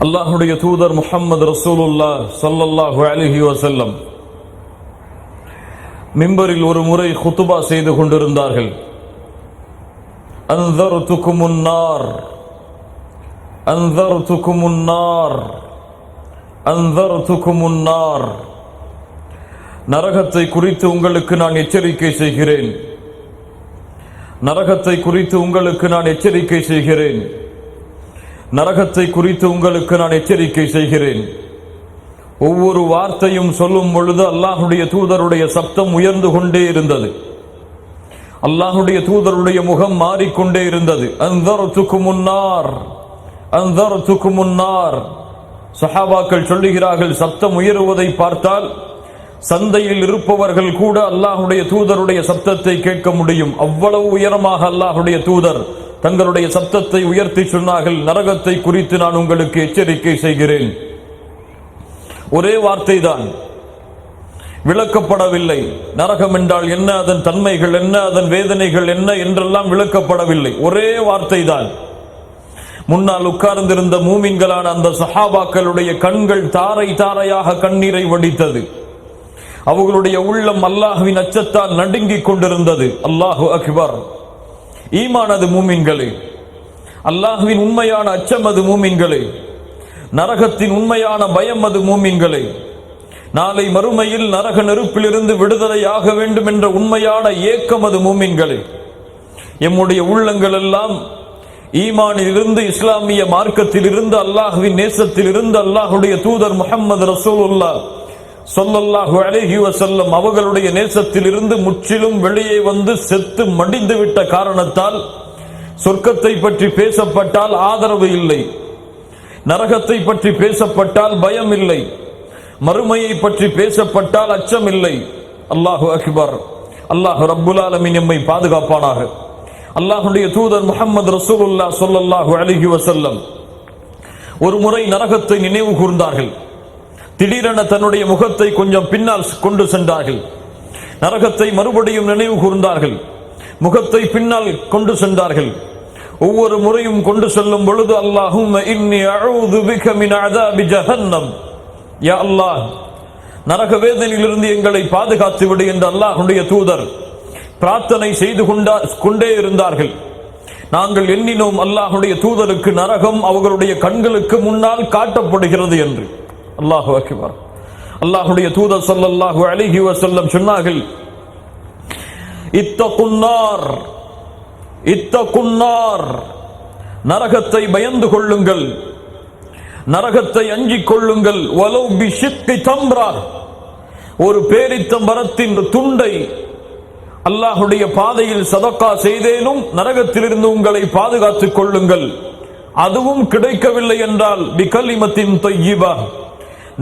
அல்லாஹுடைய தூதர் முஹம்மது ரசூலுல்லாஹ் ஸல்லல்லாஹு அலைஹி வஸல்லம் மிம்பரில் ஒரு முறை குத்துபா செய்து கொண்டிருந்தார்கள். அன்தர்துகுமுன் நார் அன்தர்துகுமுன் நார் அன்தர்துகுமுன் நார், நரகத்தை குறித்து உங்களுக்கு நான் எச்சரிக்கை செய்கிறேன், நரகத்தை குறித்து உங்களுக்கு நான் எச்சரிக்கை செய்கிறேன், நரகத்தை குறித்து உங்களுக்கு நான் எச்சரிக்கை செய்கிறேன். ஒவ்வொரு வார்த்தையும் சொல்லும் பொழுது அல்லாஹுடைய தூதருடைய சப்தம் உயர்ந்து கொண்டே இருந்தது. அல்லாஹுடைய தூதருடைய முகம் மாறிக்கொண்டே இருந்தது. அன்தர்துகுமுன் நார் அன்தர்துகுமுன் நார். சஹாபாக்கள் சொல்லுகிறார்கள், சப்தம் உயருவதை பார்த்தால் சந்தையில் இருப்பவர்கள் கூட அல்லாஹுடைய தூதருடைய சப்தத்தை கேட்க முடியும். அவ்வளவு உயரமாக அல்லாஹுடைய தூதர் தங்களுடைய சப்தத்தை உயர்த்தி சொன்னார்கள், நரகத்தை குறித்து நான் உங்களுக்கு எச்சரிக்கை செய்கிறேன். ஒரே வார்த்தை தான், விளக்கப்படவில்லை. நரகம் என்றால் என்ன, அதன் தன்மைகள் என்ன, அதன் வேதனைகள் என்ன என்றெல்லாம் விளக்கப்படவில்லை. ஒரே வார்த்தை தான். முன்னால் உட்கார்ந்திருந்த மூமின்களான அந்த சஹாபாக்களுடைய கண்கள் தாரை தாரையாக கண்ணீரை வடித்தது. அவர்களுடைய உள்ளம் அல்லாஹ்வின் அச்சத்தால் நடுங்கிக் கொண்டிருந்தது. அல்லாஹு அக்பர். ஈமான் அது மூமின்களே, அல்லாஹ்வின் உண்மையான அச்சம் அது மூமின்களே, நரகத்தின் உண்மையான பயம் அது மூமின்களே. நாளை மறுமையில் நரக நெருப்பிலிருந்து விடுதலையாக வேண்டும் என்ற உண்மையான ஏக்கம் அது மூமின்களே. எம்முடைய உள்ளங்கள் எல்லாம் ஈமானில் இருந்து, இஸ்லாமிய மார்க்கத்தில் இருந்து, அல்லாஹ்வின் நேசத்தில் இருந்து, அல்லாஹுடைய தூதர் முஹம்மது ரசூலுல்லாஹ் ஸல்லல்லாஹு அலைஹி வஸல்லம் அவர்களுடைய நேசத்தில் இருந்து முற்றிலும் வெளியே வந்து செத்து மடிந்து விட்ட காரணத்தால் சொர்க்கத்தை பற்றி பேசப்பட்டால் ஆதரவு இல்லை, நரகத்தை பற்றி பேசப்பட்டால் பயம் இல்லை, மறுமையை பற்றி பேசப்பட்டால் அச்சம் இல்லை. அல்லாஹு அக்பர். அல்லாஹ் ரப்புல் ஆலமீன் எம்மை பாதுகாப்பானாக. அல்லாஹுடைய தூதர் முஹம்மது ரசூலுல்லாஹ் ஸல்லல்லாஹு அலைஹி வஸல்லம் ஒரு முறை நரகத்தை நினைவு கூர்ந்தார்கள். திடீரென தன்னுடைய முகத்தை கொஞ்சம் பின்னால் கொண்டு சென்றார்கள். நரகத்தை மறுபடியும் நினைவு கூர்ந்தார்கள். முகத்தை பின்னால் கொண்டு சென்றார்கள். ஒவ்வொரு முறையும் கொண்டு செல்லும் பொழுது அல்லாஹும்ம இன்னி அஊது பிக மின் அஸாபி ஜஹன்னம், யா அல்லாஹ், நரக வேதனையிலிருந்து எங்களை பாதுகாத்து விடு என்று அல்லாஹ்வுடைய தூதர் பிரார்த்தனை செய்து கொண்டே இருந்தார்கள். நாங்கள் எண்ணினோம் அல்லாஹ்வுடைய தூதருக்கு நரகம் அவர்களுடைய கண்களுக்கு முன்னால் காட்டப்படுகிறது என்று. அல்லாஹு அக்பர். அல்லாஹ்வுடைய தூதர் ஸல்லல்லாஹு அலைஹி வஸல்லம் சொன்னார்கள், இத்தகுன் நார் இத்தகுன் நார், நரகத்தை பயந்து கொள்ளுங்கள், நரகத்தை அஞ்சிக் கொள்ளுங்கள். வலவ் பிஷிக்கி தம்ரா, ஒரு பேரித்த மரத்தின் துண்டை அல்லாஹுடைய பாதையில் சதக்கா செய்தேனும் நரகத்திலிருந்து உங்களை பாதுகாத்துக் கொள்ளுங்கள். அதுவும் கிடைக்கவில்லை என்றால் பிகலிமத்தின் தய்யிபா,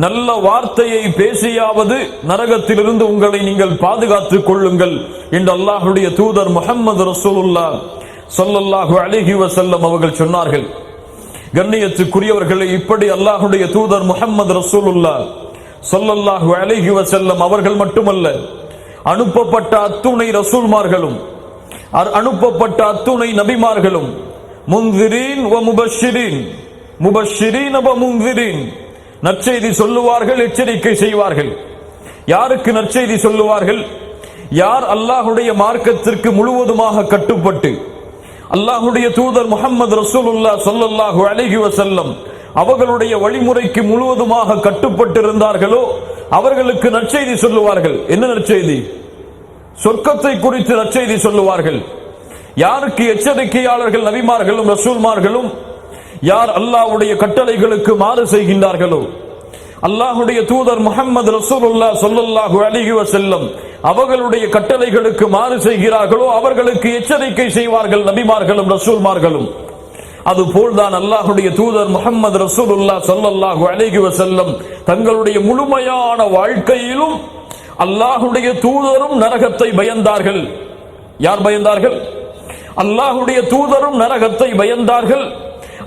நல்ல வார்த்தையை பேசியாவது நரகத்திலிருந்து உங்களை நீங்கள் பாதுகாத்துக் கொள்ளுங்கள் என்று அல்லாஹுடைய தூதர் முஹம்மது ரசூலுல்லாஹ் ஸல்லல்லாஹு அலைஹி வஸல்லம் அவர்கள் சொன்னார்கள். கண்ணியத்துக்குரியவர்களை, இப்படி அல்லாஹுடைய தூதர் முஹம்மது ரசூலுல்லாஹ் ஸல்லல்லாஹு அலைஹி வஸல்லம் அவர்கள் மட்டுமல்ல, அனுப்பப்பட்ட அத்துணை ரசூல்மார்களும் அனுப்பப்பட்ட அத்துணை நபிமார்களும் முன்திரீன் வ முபஷ்ஷிரீன், முபஷ்ஷிரீன் வ முன்திரீன், நற்செய்தி சொல்லுவார்கள், எச்சரிக்கை செய்வார்கள். யாருக்கு நற்செய்தி சொல்லுவார்கள்? யார் அல்லாஹுடைய மார்க்கத்திற்கு முழுவதுமாக கட்டுப்பட்டு அல்லாஹுடைய தூதர் முஹம்மது ரசூலுல்லாஹ் ஸல்லல்லாஹு அலைஹி வஸல்லம் அவர்களுடைய வழிமுறைக்கு முழுவதுமாக கட்டுப்பட்டிருந்தார்களோ அவர்களுக்கு நற்செய்தி சொல்லுவார்கள். என்ன நற்செய்தி? சொர்க்கத்தை குறித்து நற்செய்தி சொல்லுவார்கள். யாருக்கு எச்சரிக்கையாளர்கள்? நபிமார்களும் ரசூல்மார்களும். யார் அல்லாஹ்வுடைய கட்டளைகளுக்கு மாறு செய்கின்றார்களோ, அல்லாஹ்வுடைய தூதர் முஹம்மது ரசூலுல்லாஹ் ஸல்லல்லாஹு அலைஹி வஸல்லம் அவர்களுடைய கட்டளைகளுக்கு மாறு செய்கிறார்களோ அவர்களுக்கு எச்சரிக்கை செய்வார்கள் நபிமார்களும் ரசூல்மார்களும். அதுபோல்தான் அல்லாஹ்வுடைய தூதர் முஹம்மது ரசூலுல்லாஹ் ஸல்லல்லாஹு அலைஹி வஸல்லம் தங்களுடைய முழுமையான வாழ்க்கையிலும் அல்லாஹ்வுடைய தூதரும் நரகத்தை பயந்தார்கள். யார் பயந்தார்கள்? அல்லாஹ்வுடைய தூதரும் நரகத்தை பயந்தார்கள்.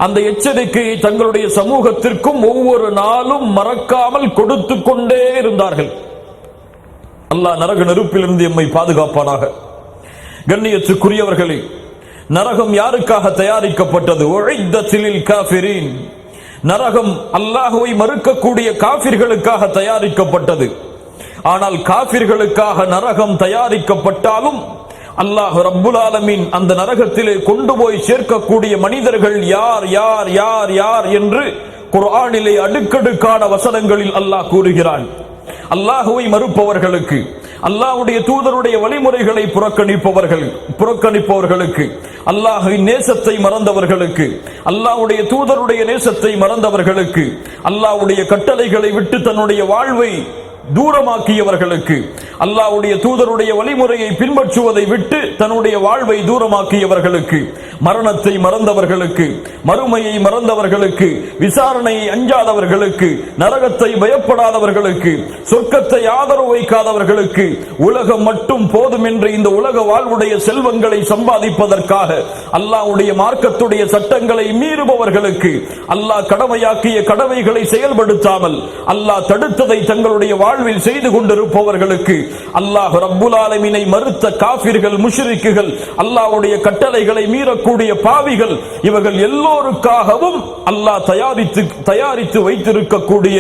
அந்த எச்சரிக்கையை தங்களுடைய சமூகத்திற்கும் ஒவ்வொரு நாளும் மறக்காமல் கொடுத்து கொண்டே இருந்தார்கள். அல்லாஹ் நரக நெருப்பிலிருந்து எம்மை பாதுகாப்பானாக. கண்ணியத்துக்குரியவர்களே, நரகம் யாருக்காக தயாரிக்கப்பட்டது? உஇத்தத் லில் காஃபிரீன், நரகம் அல்லாஹ்வை மறுக்கக்கூடிய காஃபிர்களுக்காக தயாரிக்கப்பட்டது. ஆனால் காஃபிர்களுக்காக நரகம் தயாரிக்கப்பட்டாலும் அல்லாஹ் ரப்புல் ஆலமீன் அந்த நரகத்திலே கொண்டு போய் சேர்க்கக்கூடிய மனிதர்கள் யார் யார் யார் யார் என்று குர்ஆனிலே அடுக்கடுக்கான வசனங்களில் அல்லாஹ் கூறுகிறான். அல்லாஹ்வை மறுப்பவர்களுக்கு, அல்லாஹ்வுடைய தூதருடைய வழிமுறைகளை புறக்கணிப்பவர்களுக்கு, அல்லாஹ்வின் நேசத்தை மறந்தவர்களுக்கு, அல்லாஹ்வுடைய தூதருடைய நேசத்தை மறந்தவர்களுக்கு, அல்லாஹ்வுடைய கட்டளைகளை விட்டு தன்னுடைய வாழ்வை தூரமாக்கியவர்களுக்கு, அல்லாஹ்வுடைய தூதருடைய வழிமுறையை பின்பற்றுவதை விட்டு தன்னுடைய வாழ்வை தூரமாக்கியவர்களுக்கு, மரணத்தை மறந்தவர்களுக்கு, மறுமையை மறந்தவர்களுக்கு, விசாரணையை அஞ்சாதவர்களுக்கு, நரகத்தை பயப்படாதவர்களுக்கு, சொர்க்கத்தை ஆதரவு வைக்காதவர்களுக்கு, உலகம் மட்டும் போதும் என்று இந்த உலக வாழ்வுடைய செல்வங்களை சம்பாதிப்பதற்காக அல்லாஹ்வுடைய மார்க்கத்துடைய சட்டங்களை மீறுபவர்களுக்கு, அல்லாஹ் கடமையாக்கிய கடமைகளை செயல்படுத்தாமல் அல்லாஹ் தடுத்ததை தங்களுடைய வாழ்வில் செய்து கொண்டிருப்பவர்களுக்கு, அல்லாஹ் ரப்புல் ஆலமீனை மறுத்த காஃபிர்கள், முஷ்ரிக்குகள், அல்லாஹ்வுடைய கட்டளைகளை மீறக்கூடிய பாவிகள், இவர்கள் எல்லோருக்காகவும் அல்லாஹ் தயாரித்து வைத்திருக்கக்கூடிய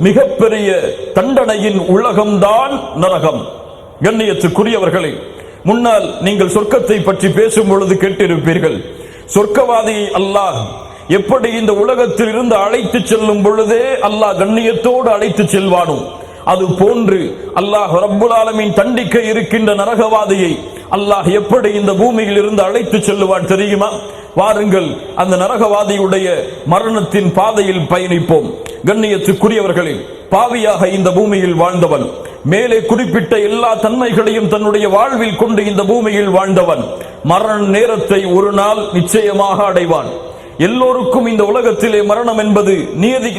மிகப்பெரிய தண்டனையின் உலகம்தான் நரகம். கண்ணியத்துக்குரியவர்களே, முன்னால் நீங்கள் சொர்க்கத்தை பற்றி பேசும் பொழுது கேட்டிருப்பீர்கள், சொர்க்கவாதியை அல்லாஹ் எப்படி இந்த உலகத்தில் இருந்து அழைத்து செல்லும் பொழுதே அல்லாஹ் கண்ணியத்தோடு அழைத்து செல்வானோ, அது போன்று அல்லாஹ் ரப்புல் ஆலமீன் தண்டிக்க இருக்கின்ற நரகவாதியை அல்லாஹ் எப்படி இந்த பூமியில் இருந்து அழைத்து செல்லுவான் தெரியுமா? வாருங்கள் அந்த நரகவாதியுடைய மரணத்தின் பாதையில் பயணிப்போம். கண்ணியத்துக்குரியவர்களே, பாவியாக இந்த பூமியில் வாழ்ந்தவன், மேலே குறிப்பிட்ட எல்லா தன்மைகளையும் தன்னுடைய வாழ்வில் கொண்டு இந்த பூமியில் வாழ்ந்தவன் மரண நேரத்தை ஒரு நாள் நிச்சயமாக அடைவான். எல்லோருக்கும் இந்த உலகத்திலே மரணம் என்பது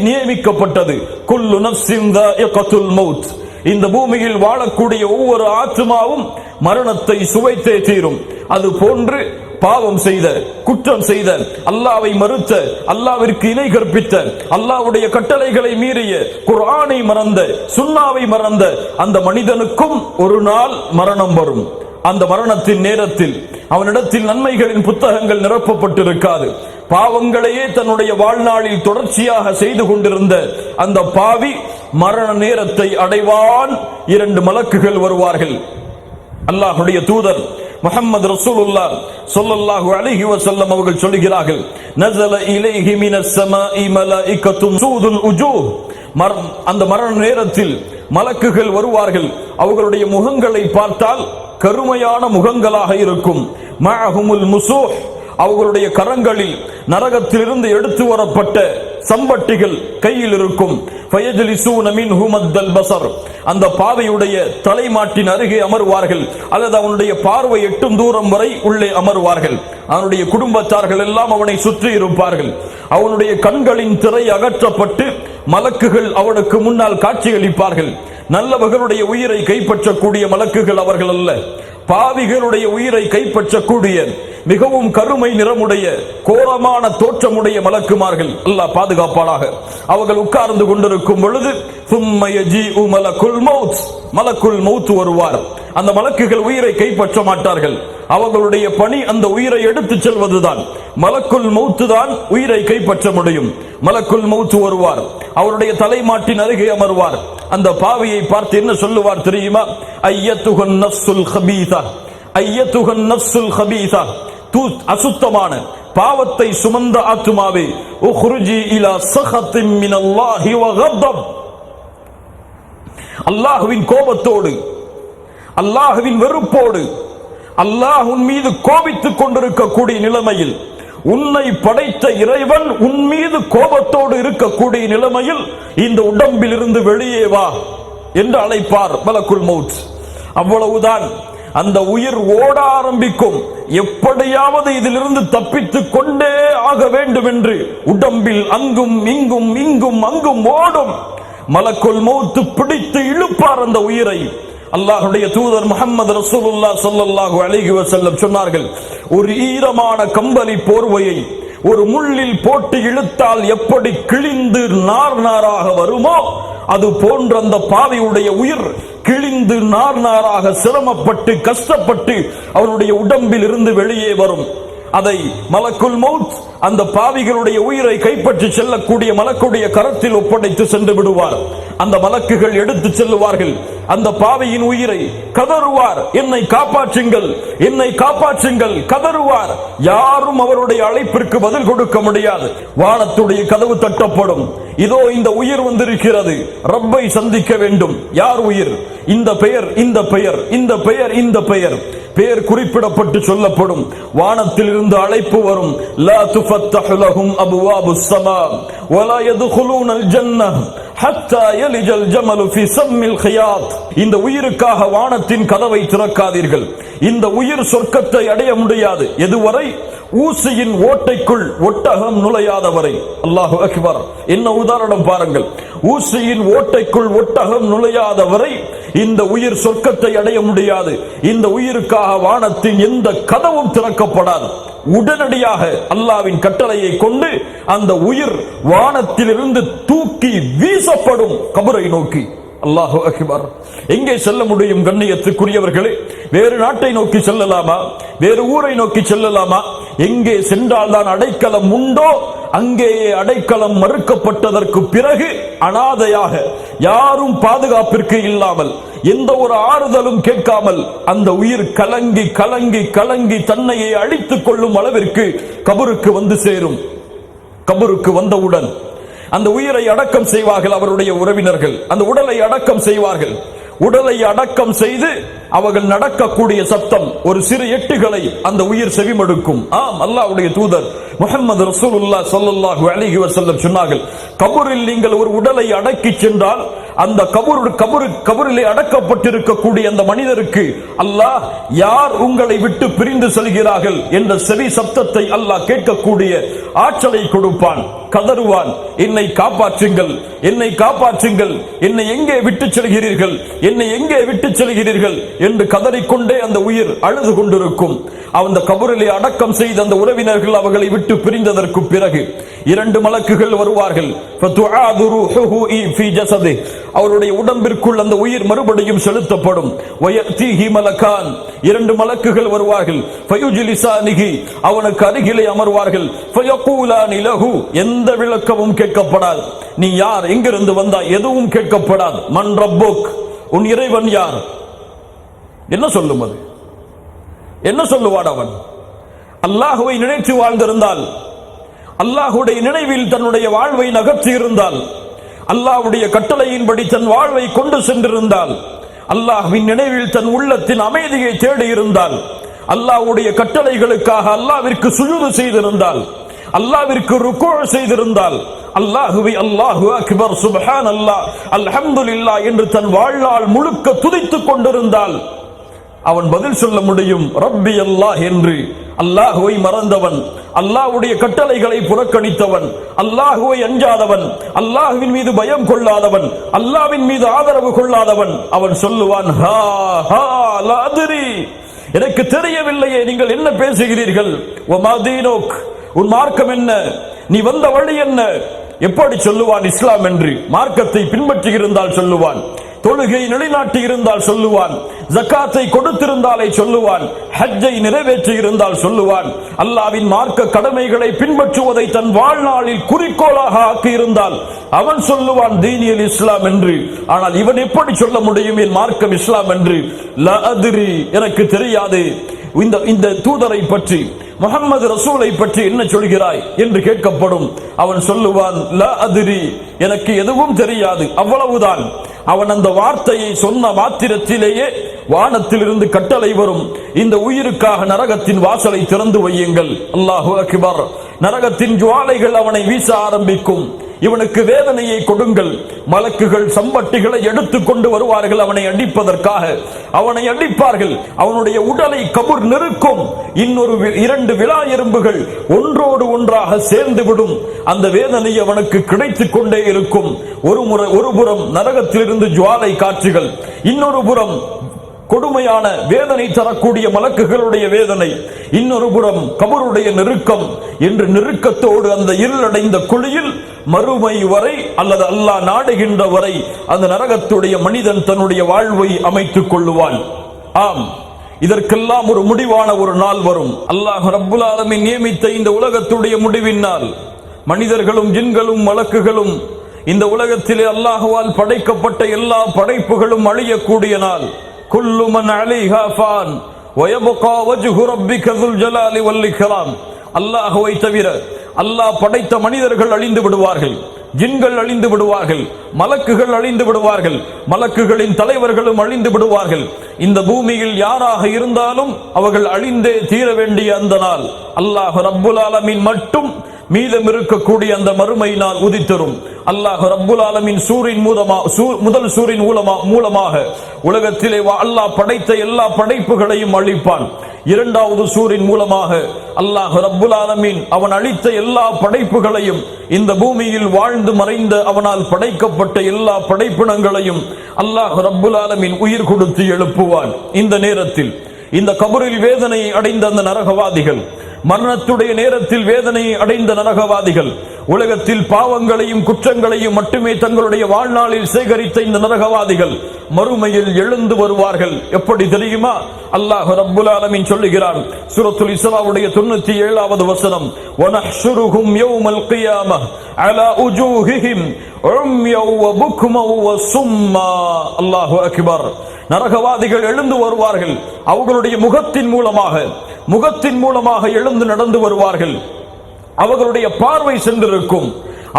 நியமிக்கப்பட்டது. குல்லு நஃப்ஸின் ذائقத்துல் மௌத். இந்த பூமியில் வாழக்கூடிய ஒவ்வொரு ஆத்மாவும் மரணத்தை சுவைத்தே தீரும். அது போன்று பாவம் செய்த, குற்றம் செய்த, அல்லாஹ்வை மறுத்த, அல்லாஹ்விற்கு இணை கற்பித்த, அல்லாஹ்வுடைய கட்டளைகளை மீறிய, குர்ஆனை மறந்த, சுன்னாவை மறந்த அந்த மனிதனுக்கும் ஒரு நாள் மரணம் வரும். அந்த மரணத்தின் நேரத்தில் அவனிடத்தில் நன்மைகளின் புத்தகங்கள் நிரப்பப்பட்டிருக்காது. பாவங்களையே தன்னுடைய வாழ்நாளில் தொடர்ச்சியாக செய்து கொண்டிருந்த அந்த பாவி மரண நேரத்தை அடைவான். 2 மலக்குகள் வருவார்கள். அல்லாஹ்வுடைய தூதர் முஹம்மது ரசூலுல்லாஹ் ஸல்லல்லாஹு அலைஹி வஸல்லம் அவர்கள் சொல்கிறார்கள், நஸல இலைஹி மினஸ் ஸமாஇ மலாயிகத்துன் சூதுல் உஜூஹ். அந்த மரண நேரத்தில் மலக்குகள் வருவார்கள். அவர்களுடைய முகங்களை பார்த்தால் கருமையான முகங்களாக இருக்கும். மஅஹுமுல் முஸூஹ். அவர்களுடைய கரங்களில் நரகத்திலிருந்து எடுத்து வரப்பட்ட சம்பட்டிகள் கையில் இருக்கும். ஃபயஜ்லிசூன மின்ஹு மத்தல் பஸர். அந்த பாவியுடைய தலைமாட்டின் அருகே அமர்வார்கள், அல்லது அவனுடைய பார்வை எட்டும் தூரம் வரை உள்ளே அமர்வார்கள். அவனுடைய குடும்பத்தார்கள் எல்லாம் அவனை சுற்றி இருப்பார்கள். அவனுடைய கண்களின் திரை அகற்றப்பட்டு மலக்குகள் அவனுக்கு முன்னால் காட்சியளிப்பார்கள். நல்லவர்களுடைய உயிரை கைப்பற்றக்கூடிய மலக்குகள் அவர்கள் அல்ல, பாவிகளுடைய உயிரை கைப்பற்றக்கூடிய மிகவும் கருமை நிறமுடைய கோரமான தோற்றமுடைய மலக்குமார்கள். அல்லாஹ் பாதுகாப்பானாக. அவர்கள் உட்கார்ந்து கொண்டிருக்கும் பொழுது மலக்குல் மௌத் வருவார். அந்த மலக்குகள் உயிரை கைப்பற்ற மாட்டார்கள். அவர்களுடைய பணி அந்த உயிரை எடுத்து செல்வதுதான். மலக்குல் மௌத் தான் உயிரை கைப்பற்ற முடியும். மலக்குல் மௌத் வருவார், அவருடைய தலைமாட்டின் அருகே அமர்வார். அந்த பாவியை பார்த்து என்ன சொல்லுவார் தெரியுமா? ஐயத்துஹன் நஃப்ஸுல் கபீஸா, ஐயத்துஹன் நஃப்ஸுல் கபீஸா, அசுத்தமான பாவத்தை சுமந்த ஆத்துமாவே, உக்ருஜி இலா ஸஹத்தின் மினல்லாஹி வ கதப். அல்லாஹ்வின் கோபத்தோடு, அல்லாஹ்வின் வெறுப்போடு, அல்லாஹ் உன் மீது கோபித்துக் கொண்டிருக்கக்கூடிய நிலைமையில், உன்னை படைத்த இறைவன் உன் மீது கோபத்தோடு இருக்கக்கூடிய நிலைமையில் இந்த உடம்பில் இருந்து வெளியே வா என்று அழைப்பார் மலக்குல் மௌத். அவ்வளவுதான். அந்த உயிர் ஓட ஆரம்பிக்கும். எப்படியாவது இதிலிருந்து தப்பித்துக் கொண்டே ஆக வேண்டும் என்று உடம்பில் அங்கும் இங்கும் இங்கும் அங்கும் ஓடும். மலக்குல் மௌத் பிடித்து இழுப்பார் அந்த உயிரை. அல்லாஹ்வுடைய தூதர் முஹம்மது ரசூலுல்லாஹ் ஸல்லல்லாஹு அலைஹி வஸல்லம் சொன்னார்கள், ஒரு ஈரமான கம்பளி போர்வையை ஒரு முள்ளில் போட்டு இழுத்தால் எப்படி கிழிந்து நார் நாராக வருமோ, அது போன்ற அந்த பாவியுடைய உயிர் கிழிந்து நார் நாராக சிரமப்பட்டு கஷ்டப்பட்டு அவருடைய உடம்பில் இருந்து வெளியே வரும். அதை மலக்குல் மௌத் அந்த பாவிகளுடைய உயிரை கைப்பற்றி செல்லக்கூடிய மலக்குடைய கரத்தில் ஒப்படைத்து சென்று விடுவார். அந்த மலக்குகள் எடுத்து செல்லுவார்கள் அந்த பாவியின் உயிரை. கதறுவார், என்னை காப்பாற்றுங்கள், என்னை காப்பாற்றுங்கள், கதறுவார். யாரும் அவருடைய அழைப்பிற்கு பதில் கொடுக்க முடியாது. வானத்துடைய கதவு தட்டப்படும். இதோ இந்த உயிர் வந்திருக்கிறது, ரப்பை சந்திக்க வேண்டும். யார் உயிர்? இந்த பெயர், இந்த பெயர், இந்த பெயர், இந்த பெயர். பெயர் குறிப்பிடப்பட்டு சொல்லப்படும். வானத்தில் இருந்து அழைப்பு வரும். லா துஃபத்தஹு லஹும் அப்வாபுஸ் ஸமா வலா யதுகுலூனல் ஜன்னஹ் ஹத்தா யலிஜல் ஜமலு ஃபீ ஸம்மில் கியாத். இந்த உயிருக்காக வானத்தின் கதவை திறக்காதீர்கள். இந்த உயிர் சொர்க்கத்தை அடைய முடியாது எதுவரை? ஊசியின் ஓட்டைக்குள் ஒட்டகம் நுழையாத வரை. அல்லாஹு அக்பர். என்ன உதாரணம் பாருங்கள். ஊசியின் ஓட்டைக்குள் ஒட்டகம் நுழையாத வரை இந்த உயிர் சொர்க்கத்தை அடைய முடியாது. இந்த உயிருக்காக வானத்தின் எந்த கதவும் திறக்கப்படாது. உடனடியாக அல்லாஹ்வின் கட்டளையை கொண்டு அந்த உயிர் வானத்திலிருந்து தூக்கி வீசப்படும் கபரை நோக்கி. அல்லாஹு அக்பர். எங்கே செல்ல முடியும் கண்ணியத்துக்குரியவர்களே? வேறு நாட்டை நோக்கி செல்லலாமா? வேறு ஊரை நோக்கி செல்லலாமா? எங்கே சென்றால் தான் அடைக்கலம் உண்டோ அங்கேயே அடைக்கலம் மறுக்கப்பட்டதற்கு பிறகு அனாதையாக, யாரும் பாதுகாப்பிற்கு இல்லாமல், எந்த ஒரு ஆறுதலும் கேட்காமல் அந்த உயிர் கலங்கி கலங்கி கலங்கி தன்னையே அழித்துக் கொள்ளும் அளவிற்கு கபருக்கு வந்து சேரும். கபருக்கு வந்தவுடன் அந்த உயிரை அடக்கம் செய்வார்கள் அவருடைய உறவினர்கள். அந்த உடலை அடக்கம் செய்வார்கள். உடலை அடக்கம் செய்து அவர்கள் நடக்கக்கூடிய சத்தம், ஒரு சிறு எட்டுகளை அந்த உயிர் செவிமடுக்கும். ஆம், அல்லாஹ்வுடைய தூதர் முஹம்மது ரசூலுல்லாஹ் ஸல்லல்லாஹு அலைஹி வஸல்லம் சொன்னார்கள், கபரில் நீங்கள் ஒரு உடலை அடக்கி சென்றால் அந்த கபரிலே அடக்கப்பட்டிருக்கக்கூடிய அந்த மனிதருக்கு அல்லாஹ் யார் உங்களை விட்டு பிரிந்து செல்கிறார்கள் என்ற செவி சப்தத்தை அல்லாஹ் கேட்கக்கூடிய ஆற்றலை கொடுப்பான். கதறுவான், என்னை காப்பாற்றுங்கள், என்னை காப்பாற்றுங்கள், என்னை எங்கே விட்டு செல்கிறீர்கள், என்னை எங்கே விட்டு செல்கிறீர்கள் என்று கதறிக்கொண்டே அந்த உயிர் அழுது கொண்டிருக்கும். அந்த கபரிலே அடக்கம் செய்த அந்த உறவினர்கள் அவர்களை விட்டு பிரிந்ததற்கு பிறகு இரண்டு மலக்குகள் வருவார்கள். அவருடைய உடம்பிற்குள் அந்த உயிர் மறுபடியும் செலுத்தப்படும். இரண்டு மலக்குகள் வருவார்கள். அவனுக்கு அருகிலே அமர்வார்கள். எந்த விளக்கமும் கேட்கப்படாது. நீ யார், எங்கிருந்து வந்தாய், எதுவும் கேட்கப்படாது. மன் ரப்புக், உன் இறைவன் யார்? என்ன சொல்லும் அது? என்ன சொல்லுவான் அவன்? அல்லாஹுவை நினைத்து வாழ்ந்திருந்தால், அல்லாஹுடைய நினைவில் தன்னுடைய வாழ்வை நகர்த்தி இருந்தால், அல்லாஹ்வுடைய கட்டளையின்படி தன் வாழ்வை கொண்டு சென்றிருந்தால், அல்லாஹ்வின் நினைவில் தன் உள்ளத்தின் அமைதியை தேடி இருந்தால், அல்லாஹ்வுடைய கட்டளைகளுக்காக அல்லாஹ்விற்கு சுஜூது செய்திருந்தால், அல்லாஹ்விற்கு ருக்கூ செய்திருந்தால், அல்லாஹுவை அல்லாஹு அக்பர் சுப்ஹானல்லாஹ் அல்ஹம்துலில்லாஹ் என்று தன் வாழ்நாள் முழுக்க துதித்துக் கொண்டிருந்தால் அவன் பதில் சொல்ல முடியும், ரப்பி அல்லாஹ் என்று. அல்லாஹுவை மறந்தவன், அல்லாஹ்வுடைய கட்டளைகளை புறக்கணித்தவன், அல்லாஹுவை அஞ்சாதவன், அல்லாஹ்வின் மீது பயம் கொள்ளாதவன், அல்லாஹ்வின் மீது ஆதரவு கொள்ளாதவன், அவன் சொல்லுவான், ஹா ஹா லா அத்ரி, எனக்கு தெரியவில்லையே நீங்கள் என்ன பேசுகிறீர்கள். வமா தீனுக், உன் மார்க்கம் என்ன, நீ வந்த வழி என்ன? எப்படி சொல்லுவான் இஸ்லாம் என்று? மார்க்கத்தை பின்பற்றி இருந்தால் சொல்லுவான், தொழுகை நிலைநாட்டி இருந்தால் சொல்லுவான், ஜக்காத்தை கொடுத்திருந்தாலே சொல்லுவான், ஹஜ்ஜை நிறைவேற்றி இருந்தால் சொல்லுவான், அல்லாஹ்வின் மார்க்க கடமைகளை பின்பற்றுவதை தன் வாழ்நாளில் குறிக்கோளாக ஆக்கி இருந்தால் அவன் சொல்லுவான் தீனியல் இஸ்லாம் என்று. ஆனால் இவன் எப்படி சொல்ல முடியும் என் மார்க்கம் இஸ்லாம் என்று? லா அத்ரி, எனக்கு தெரியாது. இந்த தூதரை பற்றி, முஹம்மது ரசூலை பற்றி என்ன சொல்கிறாய் என்று கேட்கப்படும். அவன் சொல்லுவான், லா அத்ரி, எனக்கு எதுவும் தெரியாது, அவ்வளவுதான். அவன் அந்த வார்த்தையை சொன்ன மாத்திரத்திலேயே வானத்திலிருந்து கட்டளை வரும், இந்த உயிருக்காக நரகத்தின் வாசலை திறந்து வையுங்கள். அல்லாஹு அக்பர். நரகத்தின் ஜுவாலைகள் அவனை வீச ஆரம்பிக்கும். இவனுக்கு வேதனையை கொடுங்கள். மலக்குகள் சம்பட்டிகளை எடுத்துக் கொண்டு வருவார்கள் அவனை அடிப்பதற்காக. அவனை அடிப்பார்கள். அவனுடைய உடலை கபர் நெருக்கும். இன்னொரு இரண்டு விலா எறும்புகள் ஒன்றோடு ஒன்றாக சேர்ந்து விடும். அந்த வேதனை அவனுக்கு கிடைத்துக் கொண்டே இருக்கும். ஒரு புறம் நரகத்திலிருந்து ஜுவாலை காட்சிகள், இன்னொரு புறம் கொடுமையான வேதனை தரக்கூடிய மலக்குகளுடைய வேதனை, இன்னொரு புறம் கபருடைய நெருக்கம் என்று நெருக்கத்தோடு அந்த இருளடைந்த குழியில் மறுமை வரை அல்லது அல்லாஹ் நாடுகின்ற வரை அந்த நரகத்துடைய மனிதன் தன்னுடைய வாழ்வை அமைத்துக் கொள்ளுவான். ஆம், இதற்கெல்லாம் ஒரு முடிவான ஒரு நாள் வரும். அல்லாஹ் ரப்புல் ஆலமீன் நியமித்த இந்த உலகத்துடைய முடிவின் நாள். மனிதர்களும் ஜின்களும் மலக்குகளும் இந்த உலகத்திலே அல்லாஹ்வால் படைக்கப்பட்ட எல்லா படைப்புகளும் அழியக்கூடிய நாள். குல்லு மன் அலைஹா ஃபான் வ யப்கா வஜ்ஹு ரப்பிக ذுல் ஜலாலி வல் இக்ராம். அல்லாஹ்வை தவிர அல்லாஹ் படைத்த மனிதர்கள் அழிந்து விடுவார்கள், ஜின்கள் அழிந்து விடுவார்கள், மலக்குகள் அழிந்து விடுவார்கள், மலக்குகளின் தலைவர்களும் அழிந்து விடுவார்கள். இந்த பூமியில் யாராக இருந்தாலும் அவர்கள் அழிந்தே தீர வேண்டிய அந்த நாள் அல்லாஹ் ரப்புல் ஆலமீன் மட்டும் மீதம் இருக்கக்கூடிய அந்த மறுமை நாள் உதித்தரும். அல்லாஹ் ரப்புல் ஆலமீன் முதல் சூரின் மூலமாக உலகத்திலே அல்லாஹ் படைத்த எல்லா படைப்புகளையும் அழிப்பான். இரண்டாவது சூரின் மூலமாக அல்லாஹ் ரப்புல் ஆலமீன் அவன் அழித்த எல்லா படைப்புகளையும், இந்த பூமியில் வாழ்ந்து மறைந்த அவனால் படைக்கப்பட்ட எல்லா படைப்பினங்களையும் அல்லாஹ் ரப்புல் ஆலமீன் உயிர் கொடுத்து எழுப்புவான். இந்த நேரத்தில் இந்த கபரில் வேதனை அடைந்த அந்த நரகவாதிகள், மரணத்துடைய நேரத்தில் வேதனையை அடைந்த நரகவாதிகள், உலகத்தில் பாவங்களையும் குற்றங்களையும் மட்டுமே தங்களுடைய வாழ்நாளில் சேகரித்த இந்த நரகவாதிகள் மறுமையில் எழுந்து வருவார்கள். எப்படி தெரியுமா? அல்லாஹ் ரப்புல் ஆலமீன் சொல்லுகிறான் சூரத்துல் இஸ்ராவுடைய 97வது வசனம், வனஹ்ஷுருஹும் யௌமல் கியாமஹ் அலா உஜூஹிஹிம் உம்யன் வ புக்மன் வ சும்மா. அல்லாஹு அக்பர். நரகவாதிகள் எழுந்து வருவார்கள். அவர்களுடைய முகத்தின் மூலமாக எழுந்து நடந்து வருவார்கள். அவர்களுடைய பார்வை சென்றிருக்கும்,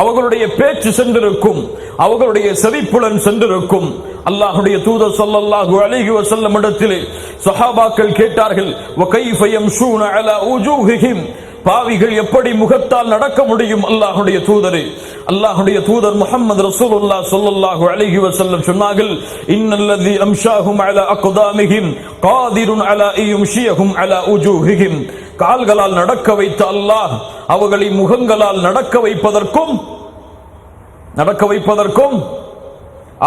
அவர்களுடைய பேச்சு சென்றிருக்கும், அவர்களுடைய செவிப்புலன் சென்றிருக்கும். அல்லாஹ்வுடைய தூதர் ஸல்லல்லாஹு அலைஹி வஸல்லம் இடத்திலே சஹாபாக்கள் கேட்டார்கள், வ கைஃப யம்ஷூன அலா உஜூஹிஹிம், பாவிகள் எப்படி முகத்தால் நடக்க முடியும் அல்லாஹ்வுடைய தூதரே? அல்லாஹ்வுடைய தூதர் முஹம்மது ரசூலுல்லாஹ் ஸல்லல்லாஹு அலைஹி வஸல்லம் சொன்னார்கள், இன்னல்லதி அம்ஷாஹும் அலா அக்தாமிஹிம் காதிருன் அலா யம்ஷியஹும் அலா உஜூஹிஹிம். கால்களால் நடக்க வைத்த அல்லாஹ் அவர்களை முகங்களால் நடக்க வைப்பதற்கும்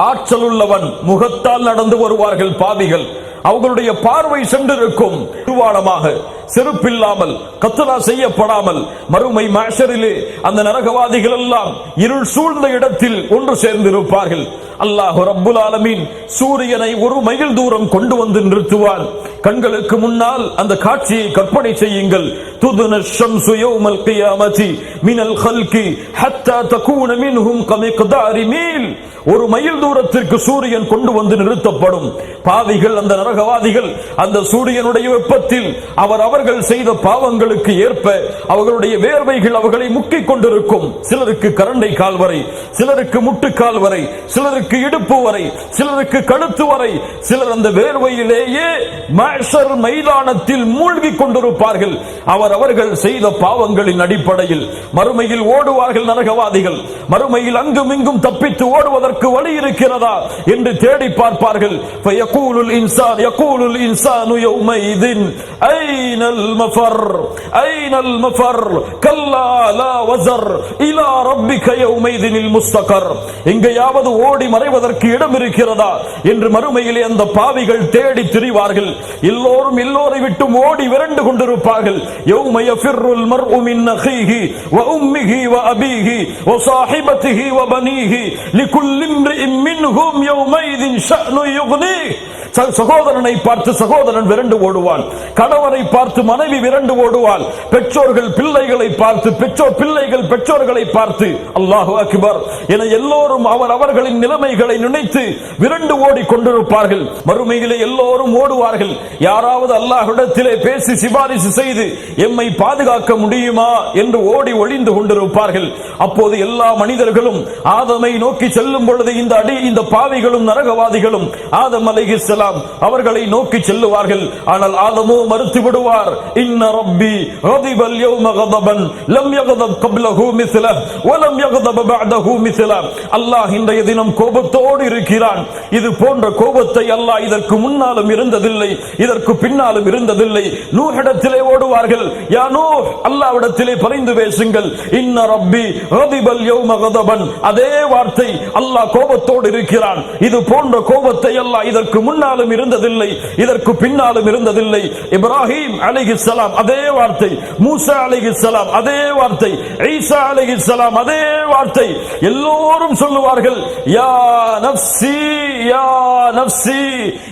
ஆற்றல் உள்ளவன். முகத்தால் நடந்து வருவார்கள் பாவிகள். அவர்களுடைய பார்வை சென்றிருக்கும். நிர்வாணமாக, செருப்பில்லாமல், கத்ரா செய்யப்படாமல் மறுமை மஹ்ஷரிலே அந்த நரகவாதிகள் எல்லாம் இருள் சூழ்ந்த இடத்தில் ஒன்று சேர்ந்திருப்பார்கள். அல்லாஹ் ரப்புல் ஆலமீன் சூரியனை ஒரு மைல் தூரம் கொண்டு வந்து நிறுத்துவான். கண்களுக்கு முன்னால் அந்த காட்சியை கற்பனை செய்யுங்கள். துதுன ஷம்சு யௌமல் கியாமத்தி மினல் கல்கி ஹத்தா தகூன மின்ஹும் கமிக்தாரி மீல். ஒரு மைல் தூரத்திற்கு சூரியன் கொண்டு வந்து நிறுத்தப்படும். பாவிகள், அந்த நரகவாதிகள் அந்த சூரியனுடைய வெப்பத்தில் அவர்கள் செய்த பாவங்களுக்கு ஏற்ப அவர்களுடைய வேர்வைகள் அவர்களை முக்கிக் கொண்டிருக்கும். சிலருக்கு கரண்டை கால் வரை, சிலருக்கு முட்டுக்கால் வரை, சிலருக்கு இடுப்பு வரை, சிலருக்கு கழுத்து வரை. சிலர் அந்த வேர்வையிலேயே மஹ்ஷர் மைதானத்தில் மூழ்கி கொண்டிருப்பார்கள். அவர்கள் செய்த பாவங்களின் அடிப்படையில் மறுமையில் ஓடுவார்கள் நரகவாதிகள். மறுமையில் அங்கும் இங்கும் தப்பித்து ஓடுவதற்கு வழி இருக்கிறதா என்று தேடி பார்ப்பார்கள். யகூலுல் இன்சானு யௌமைதின் ஐனல் மஃபர் கல்லா லா வஸர் இலா ரப்பிக யௌமைதினில் முஸ்தகர். எங்கேயாவது ஓடி மறைவதற்கு இடம் இருக்கிறதா என்று மறுமையிலே அந்த பாவிகள் தேடி திரிவார்கள். எல்லோரும் எல்லோரை விட்டு ஓடி விரண்டு கொண்டிருப்பார்கள். யௌம யஃபிர்ருல் மர்உ மின் அஹீஹி வ உம்மிஹி வ அபீஹி வ ஸாஹிபதிஹி வ பனீஹி லிகுல்லி இம்ரிஇன் மின்ஹும் யௌமைதின் ஷஅனு யுக்னீஹி. சகோதரனை பார்த்து சகோதரன் விரண்டு ஓடுவான், கணவனை பார்த்து மனைவி விரண்டு ஓடுவாள், பெற்றோர்கள் பிள்ளைகளை பார்த்து பிள்ளைகள் பெற்றோர்களை பார்த்து. அல்லாஹு அக்பர் என எல்லோரும் அவர்களின் நிலைமைகளை நினைத்து விரண்டு ஓடி கொண்டிருப்பார்கள். மறுமையிலே எல்லோரும் ஓடுவார்கள். யாராவது அல்லாஹ்விடத்திலே பேசி சிபாரிசு செய்து எம்மை பாதுகாக்க முடியுமா என்று ஓடி ஒளிந்து கொண்டிருப்பார்கள். அப்போது எல்லா மனிதர்களும் ஆதமை நோக்கி செல்லும் பொழுது இந்த பாவிகளும் நரகவாதிகளும் ஆதம் அலைஹிஸ்ஸலாம் அவர்களை நோக்கி செல்லுவார்கள். ஆனால் ஆதமோ மறுத்து விடுவார். இன்ன ரப்பி கதிபல் யௌம கதபன் லம் யகதப் கப்லஹு மிஸ்லஹ் வ லம் யகதப் பஅதஹு மிஸ்லஹ். அல்லாஹ் இன்றைய தினம் கோபத்தோடு இருக்கிறான். இது போன்ற கோபத்தை அல்லாஹ் இதற்கு முன்னாலும் இருந்ததில்லை, இதற்கு பின்னாலும் இருந்ததில்லை. நூஹிடத்திலே ஓடுவார்கள். யா நூஹ், அல்லாஹ்விடத்திலே பரிந்து பேசுங்கள். இன்ன ரப்பி கதிபல் யௌம கதபன். அதே வார்த்தை, அல்லாஹ் கோபத்தோடு இருக்கிறான். இது போன்ற கோபத்தை அல்லாஹ் இதற்கு முன்னால் முன்னாலும் இருந்ததில்லை, இதற்கு பின்னாலும் இருந்ததில்லை. இப்ராஹிம் அலைஹிஸ்ஸலாம் அதே வார்த்தை, மூசா அலைஹிஸ்ஸலாம் அதே வார்த்தை, ஈசா அலைஹிஸ்ஸலாம் அதே வார்த்தை. எல்லோரும் சொல்லுவார்கள், யா நஃப்ஸி யா நஃப்ஸி,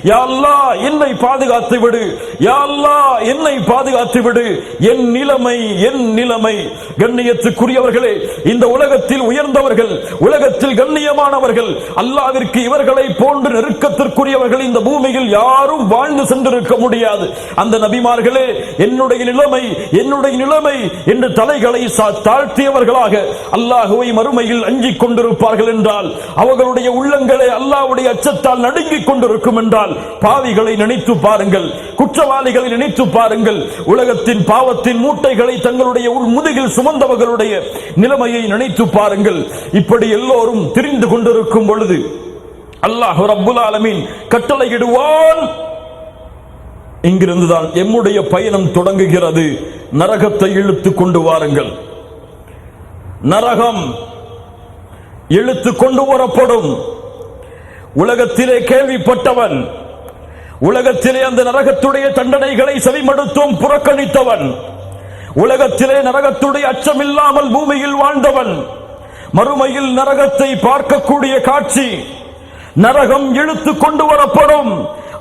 யா அல்லாஹ் என்னை பாதுகாத்து விடு, யா அல்லாஹ் என்னை பாதுகாத்து விடு, என் நிலைமை என் நிலைமை. கண்ணியத்துக்குரியவர்களே, இந்த உலகத்தில் உயர்ந்தவர்கள், உலகத்தில் கண்ணியமானவர்கள், அல்லாஹ்விற்கு இவர்களை போன்று நெருக்கத்திற்குரியவர்கள் இந்த பூமியில் யாரும் வாழ்ந்து சென்றிருக்க முடியாது. அந்த நபிமார்களே என்னுடைய நிலைமை என்னுடைய நிலைமை என்று தலைகளை தாழ்த்தியவர்களாக அல்லாஹ்வை மறுமையில் அஞ்சிக் கொண்டிருப்பார்கள் என்றால், அவர்களுடைய உள்ளங்களே அல்லாஹ்வுடைய அச்சத்தால் நடுங்கிக் கொண்டிருக்கும் என்றால், பாவிகளை நினைத்து பாருங்கள், குற்றவாளிகளை நினைத்து பாருங்கள், உலகத்தின் பாவத்தின் மூட்டைகளை தங்களுடைய முதுகில் சுமந்தவர்களுடைய நிலைமையை நினைத்து பாருங்கள். இப்படி எல்லோரும் திரிந்து கொண்டிருக்கும் பொழுது அல்லாஹ் ரப்புல் ஆலமீன் கட்டளையிடுவான். இங்கிருந்துதான் எம்முடைய பயணம் தொடங்குகிறது. நரகத்தை இழுத்து கொண்டு வாருங்கள். நரகம் இழுத்து கொண்டு வரப்படும். உலகத்திலே கேள்விப்பட்டவன், உலகத்திலே அந்த நரகத்துடைய தண்டனைகளை செவிமடுத்தும் புறக்கணித்தவன், உலகத்திலே நரகத்துடைய அச்சமில்லாமல் பூமியில் வாழ்ந்தவன், மறுமையில் நரகத்தை பார்க்கக்கூடிய காட்சி, நரகம் இழுத்து கொண்டு வரப்படும்.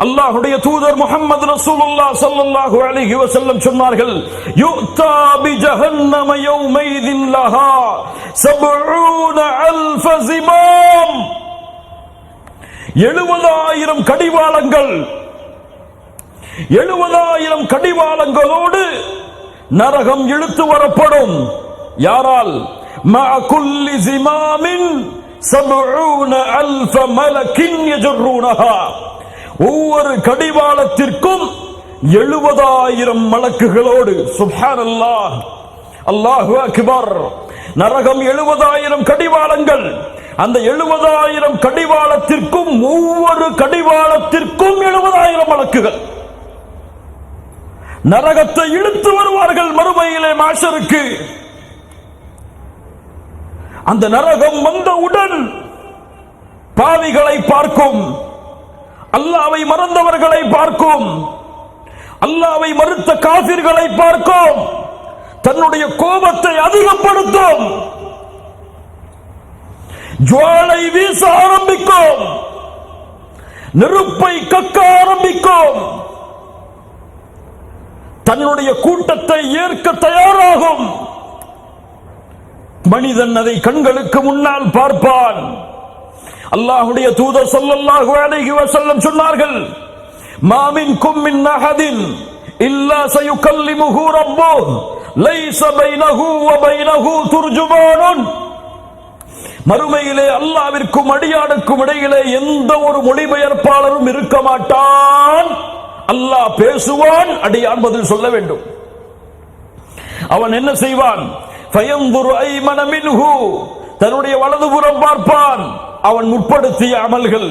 அல்லாஹ்வுடைய தூதர் முஹம்மது ரசூலுல்லாஹ் ஸல்லல்லாஹு அலைஹி வஸல்லம் சொன்னார்கள், யுக்தா பி ஜஹன்னம யௌமைதின் லஹா 70000 ஜிமாம், 70000 கடிவாளங்கள், 70000 கடிவாளங்களோடு நரகம் இழுத்து வரப்படும். யாரால்? மா குல்லி ஜிமாமின் 70000 மலக்கின் யஜ்ரூனஹா, ஒவ்வொரு கடிவாளத்திற்கும் 70000 மலக்குகளோடு. சுப்ஹானல்லாஹ், அல்லாஹு அக்பர். நரகம் 70000 கடிவாளங்கள். அந்த 70000 கடிவாளத்திற்கும் ஒவ்வொரு கடிவாளத்திற்கும் 70000 மலக்குகள் நரகத்தை இழுத்து வருவார்கள் மறுமையிலே மாஷருக்கு. அந்த நரகம் வந்தவுடன் பாவிகளை பார்க்கும், அல்லாஹ்வை மறந்தவர்களை பார்க்கும், அல்லாஹ்வை மறுத்த காஃபிர்களை பார்க்கும், தன்னுடைய கோபத்தை அதிகப்படுத்தும், ஜுவாலை வீச ஆரம்பிக்கும், நெருப்பை கக்க ஆரம்பிக்கும், தன்னுடைய கூட்டத்தை ஏற்க தயாராகும். மனிதன் அதை கண்களுக்கு முன்னால் பார்ப்பான். அல்லாஹ்வுடைய தூதர் ஸல்லல்லாஹு அலைஹி வஸல்லம் சொன்னார்கள், மா மின்கும் மின் அஹதின் இல்லா சயுகல்லிமுஹு ரப்புஹு லைஸ பைனஹு வ பைனஹு துர்ஜுமானுன். மறுமையிலே அல்லாஹ்விற்கும் அடியானுக்கும் இடையிலே எந்த ஒரு மொழிபெயர்ப்பாளரும் இருக்க மாட்டான். அல்லாஹ் பேசுவான், அடியான் பதில் சொல்ல வேண்டும். அவன் என்ன செய்வான்? ஃபயன்துரு ஐமன மின்ஹு, தன்னுடைய வலதுபுறம் பார்ப்பான், அவன் முற்படுத்திய அமல்கள்,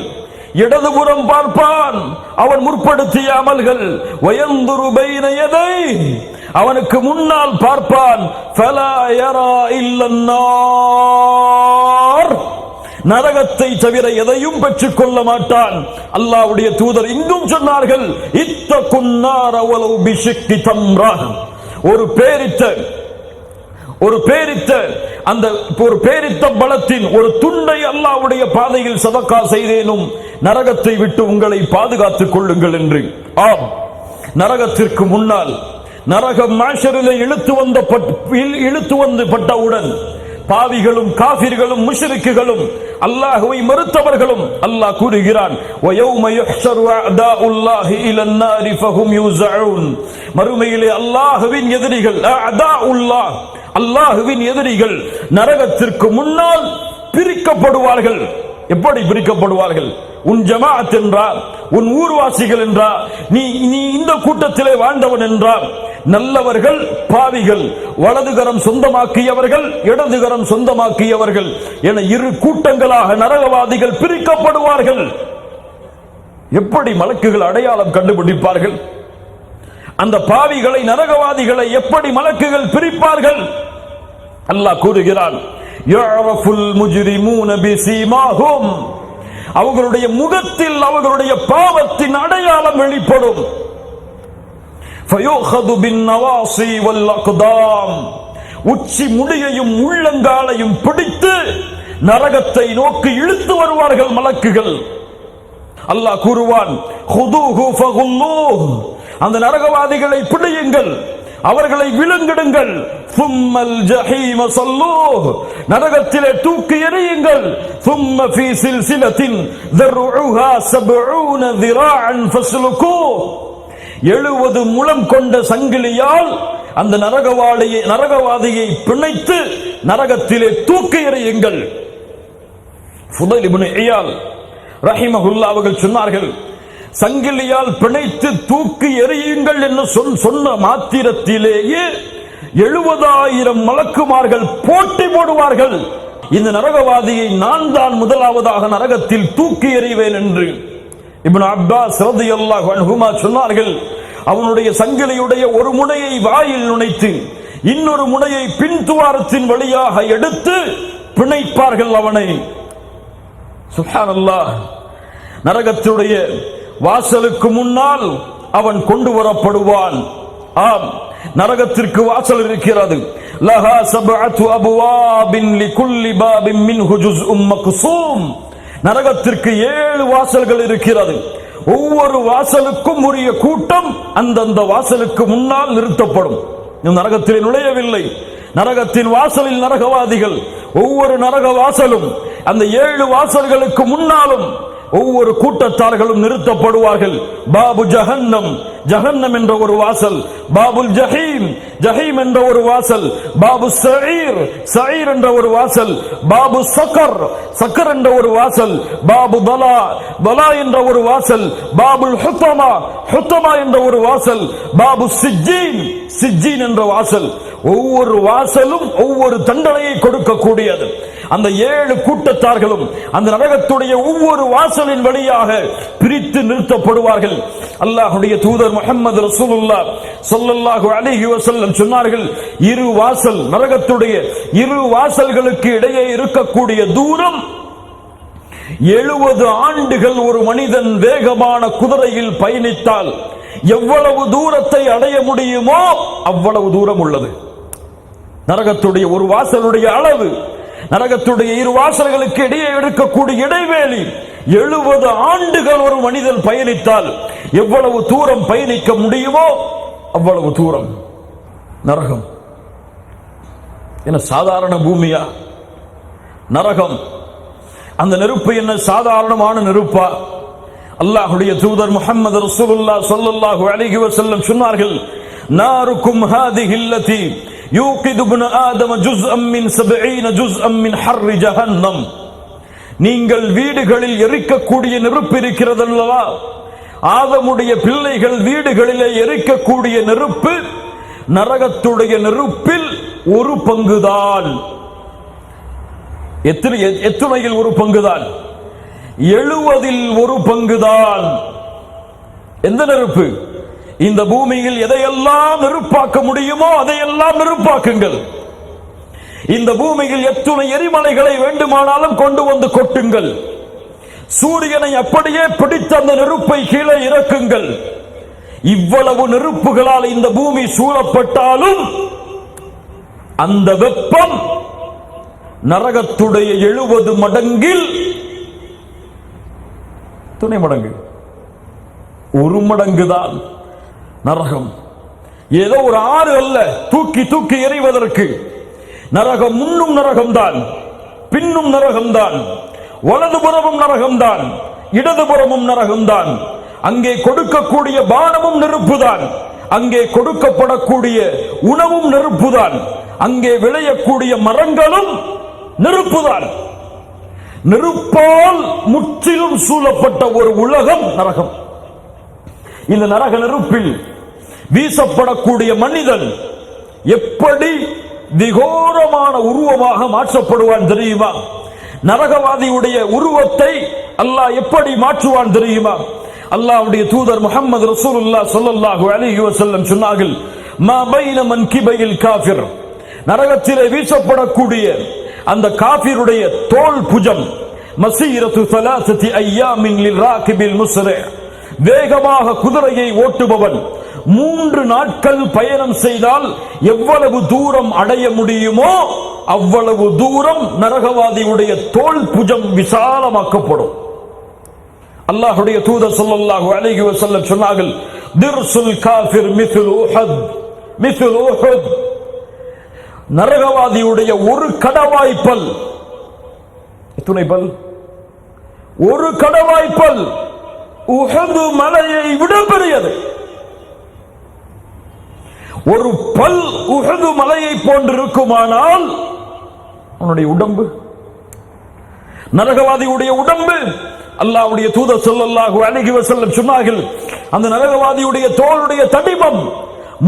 இடதுபுறம் பார்ப்பான், அவன் முற்படுத்திய அமல்கள், வயன்துரு பைன யதை, அவனுக்கு முன்னால் பார்ப்பான், ஃபலா யரா இல்லன் நார், நரகத்தை தவிர எதையும் பெற்றுக் கொள்ள மாட்டான். அல்லாஹ்வுடைய தூதர் இங்கும் சொன்னார்கள், இத்தகுன் நார வலௌ பிஷிக்கி தம்ரா, ஒரு பேரித்த பலத்தின் ஒரு துண்டை அல்லாஹ்வுடைய பாதையில் சதக்கா செய்தேனும் நரகத்தை விட்டு உங்களை பாதுகாத்துக் கொள்ளுங்கள் என்று. ஆம், நரகத்திற்கு முன்னால் நரகம் மாஷரிலே இழுத்து வந்து பட்டவுடன் பாவிகளும் காஃபிர்களும் முஷ்ரிக்குகளும் அல்லாஹ்வை மறுத்தவர்களும் அல்லாஹ் கூறுகிறான், வயௌம யுஹ்ஷரு அஅதாஉல்லாஹி இலன் நாரி ஃபஹும் யூஸஊன், மறுமையிலே அல்லாஹ்வின் எதிரிகள், அஅதாஉல்லாஹ் அல்லாஹ்வின் எதிரிகள் நரகத்திற்கு முன்னால் பிரிக்கப்படுவார்கள். எப்படி பிரிக்கப்படுவார்கள்? உன் ஜமாஅத் என்றார், உன் ஊர்வாசிகள் என்றார், நீ இந்த கூட்டத்திலே வாழ்ந்தவன் என்றார். நல்லவர்கள் பாவிகள், வலதுகரம் சொந்தமாக்கியவர்கள் இடதுகரம் சொந்தமாக்கியவர்கள் என இரு கூட்டங்களாக நரகவாதிகள் பிரிக்கப்படுவார்கள். எப்படி மலக்குகள் அடையாளம் கண்டுபிடிப்பார்கள்? அந்த பாவிகளை நரகவாதிகளை எப்படி மலக்குகள் பிரிப்பார்கள்? அல்லாஹ் கூறுகிறான், யஅரஃபுல் முஜ்ரிமூன பிஸீமாஹும், அவர்களுடைய முகத்தில் அவர்களுடைய பாவத்தின் அடையாளம் வெளிப்படும். உச்சி முடியையும் உள்ளங்காலையும் பிடித்து நரகத்தை நோக்கி இழுத்து வருவார்கள் மலக்குகள். அல்லாஹ் கூறுவான், அந்த நரகவாதிகளை பிடியுங்கள், அவர்களை விழுங்கிடுங்கள், நரகத்திலே தூக்கி எறியுங்கள், 70 முழம் கொண்ட சங்கிலியால் அந்த நரகவாதியை பிணைத்து நரகத்திலே தூக்கி எறியுங்கள். ஃபுதைல் இப்னு இயால் ரஹிமஹுல்லாஹ் அவர்கள் சொன்னார்கள், சங்கிலியால் பிணைத்து தூக்கி எறியுங்கள் என்று சொன்ன மாத்திரத்திலேயே 70,000 மலக்குமார்கள் போட்டி போடுவார்கள், இந்த நரகவாதியை நான் தான் முதலாவதாக நரகத்தில் தூக்கி எறிவேன் என்று. இப்னு அப்பாஸ் ரலியல்லாஹு அன்ஹுமா சொன்னார்கள், அவனுடைய சங்கிலியுடைய ஒரு முனையை வாயில் நுழைத்து இன்னொரு முனையை பின்துவாரத்தின் வழியாக எடுத்து பிணைப்பார்கள் அவனை. சுப்ஹானல்லாஹ். நரகத்துடைய வாசலுக்கு முன்னால் அவன் கொண்டு வரப்படுவான். ஆம், நரகத்திற்கு வாசல் இருக்கிறது. லஹா சப்அத்து அப்வாபின் லிகுல்லி பாபின் மின்ஹு ஜுஸ்உம் மக்ஸூம். நரகத்திற்கு 7 வாசல்கள் இருக்கிறது. ஒவ்வொரு வாசலுக்கும் உரிய கூட்டம் அந்தந்த வாசலுக்கு முன்னால் நிறுத்தப்படும். நரகத்தில் நுழையவில்லை, நரகத்தின் வாசலில் நரகவாதிகள். ஒவ்வொரு நரக வாசலும் அந்த 7 வாசல்களுக்கு முன்னாலும் ஒவ்வொரு கூட்டத்தார்களும் நிறுத்தப்படுவார்கள். பாபு ஜஹன்னம், ஜஹன்னம் என்ற ஒரு வாசல். பாபுல் ஜஹீம், ஜஹீம் என்ற ஒரு வாசல். பாபு சஈர், சஈர் என்ற ஒரு வாசல். பாபு சக்கர், சக்கர் என்ற ஒரு வாசல். பாபு பலா, பலா என்ற ஒரு வாசல். பாபுல் ஹுத்தமா, ஹுத்தமா என்ற ஒரு வாசல். பாபு சிஜ்ஜீன், சிஜ்ஜீன் என்ற வாசல். ஒவ்வொரு வாசலும் ஒவ்வொரு தண்டனையை கொடுக்கக்கூடியது. அந்த 7 கூட்டத்தார்களும் அந்த நரகத்துடைய ஒவ்வொரு வாசலின் வழியாக பிரித்து நிறுத்தப்படுவார்கள். அல்லாஹ்வுடைய தூதர் முஹம்மது ரசூலுல்லாஹ் ஸல்லல்லாஹு அலைஹி வஸல்லம் சொன்னார்கள், 2 வாசல், நரகத்துடைய 2 வாசல்களுக்கு இடையே இருக்கக்கூடிய தூரம் 70 ஆண்டுகள் ஒரு மனிதன் வேகமான குதிரையில் பயணித்தால் எவ்வளவு தூரத்தை அடைய முடியுமோ அவ்வளவு தூரம் உள்ளது. நரகத்துடைய ஒரு வாசலுடைய அளவு, நரகத்துடைய 2 வாசல்களுக்கு இடையே இருக்கக்கூடிய இடைவேளை 70 ஆண்டுகள் ஒரு மனிதன் பயணித்தால் எவ்வளவு தூரம் பயணிக்க முடியுமோ அவ்வளவு தூரம். நரகம் என்ன சாதாரண பூமியா? நரகம், அந்த நெருப்பு என்ன சாதாரணமான நெருப்பா? அல்லாஹ்வுடைய தூதர் முஹம்மது ரசூலுல்லாஹ் ஸல்லல்லாஹு அலைஹி வஸல்லம் சொன்னார்கள், நாருக்கும் ஹாதிஹி அல்லதி யூகிது இப்னு ஆதம ஜுஸ்அம் மின் 70 ஜுஸ்அம் மின் ஹர்ரி ஜஹன்னம். நீங்கள் வீடுகளில் எரிக்கக்கூடிய நெருப்பு இருக்கிறது அல்லவா, ஆதமுடைய பிள்ளைகள் வீடுகளிலே எரிக்கக்கூடிய நெருப்பு நரகத்துடைய நெருப்பில் 1 பங்குதான். எத்தனையில் 1 பங்குதான்? 70இல் 1 பங்குதான். எந்த நெருப்பு? இந்த பூமியில் எதையெல்லாம் நெருப்பாக்க முடியுமோ அதையெல்லாம் நெருப்பாக்குங்கள். இந்த பூமியில் எத்துணை எரிமலைகளை வேண்டுமானாலும் கொண்டு வந்து கொட்டுங்கள். சூரியனை அப்படியே பிடித்த அந்த நெருப்பை கீழே இறக்குங்கள். இவ்வளவு நெருப்புகளால் இந்த பூமி சூழப்பட்டாலும் அந்த வெப்பம் நரகத்துடைய 70 மடங்கில் துணை மடங்கு, 1 மடங்குதான் நரகம். ஏதோ ஒரு ஆறு அல்ல தூக்கி தூக்கி எறிவதற்கு. நரகம் முன்னும் நரகம்தான், பின்னும் நரகம்தான், வலதுபுறமும் நரகம்தான், இடதுபுறமும் நரகம்தான். அங்கே கொடுக்கக்கூடிய பானமும் நெருப்புதான், அங்கே கொடுக்கப்படக்கூடிய உணவும் நெருப்புதான், அங்கே விளையக்கூடிய மரங்களும் நெருப்புதான். நெருப்பால் முற்றிலும் சூழப்பட்ட ஒரு உலகம் நரகம். இந்த நரக நெருப்பில் வீசப்படக்கூடிய மனிதன் எப்படி திகோரமான உருவமாக மாற்றப்படுவான் தெரியுமா? நரகவாதியுடைய உருவத்தை அல்லாஹ் எப்படி மாற்றுவான் தெரியுமா? அல்லாஹ்வுடைய தூதர் முஹம்மது ரசூலுல்லாஹ் ஸல்லல்லாஹு அலைஹி வஸல்லம் சொன்னார்கள், மா பைன மன்கிபைல் காஃபிர், நரகத்திலே வீசப்படக்கூடிய அந்த காஃபிருடைய தோல் புஜம் மஸீரத்து 3 அய்யாமின் லிராகிபில் முஸ்ரி. வேகமாக குதிரையை ஓட்டுபவன் 3 நாட்கள் பயணம் செய்தால் எவ்வளவு தூரம் அடைய முடியுமோ அவ்வளவு தூரம் நரகவாதியுடைய தோள் புஜம் விசாலமாக்கப்படும். அல்லாஹ்வுடைய தூதர் ஸல்லல்லாஹு அலைஹி வஸல்லம் சொன்னார்கள், திர்சுல் காஃபிர் மித்லு உஹத், மித்லு உஹத். நரகவாதியுடைய ஒரு கடவாய்ப்பல், எத்தனை பல்? ஒரு கடவாய்ப்பல் உஹது மலையை விட பெரியது. ஒரு பல் உஹது மலையை போன்றிருக்குமானால் அவனுடைய உடம்பு, நரகவாதியுடைய உடம்பு, அல்லாஹ்வுடைய தூதர் ஸல்லல்லாஹு அலைஹி வஸல்லம் சொன்னார்கள், அந்த நரகவாதியுடைய தோளுடைய தடிமம்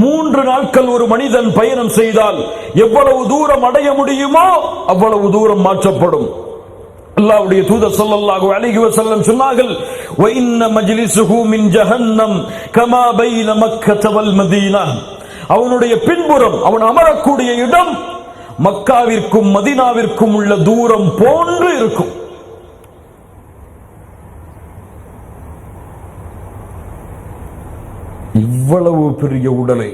3 நாட்கள் ஒரு மனிதன் பயணம் செய்தால் எவ்வளவு தூரம் அடைய முடியுமோ அவ்வளவு தூரம் மாற்றப்படும். அல்லாஹ்வுடைய தூதர் ஸல்லல்லாஹு அலைஹி வஸல்லம் சொன்னார்கள், வ இன்ன மஜ்லிஸுஹு மின் ஜஹன்னம் கமா பைன மக்கத வல் மதீனா. அவனுடைய பின்புறம் அவன் அமரக்கூடிய இடம் மக்காவிற்கும் மதீனாவிற்கும் உள்ள தூரம் போன்று இருக்கும். இவ்வளவு பெரிய உடலை,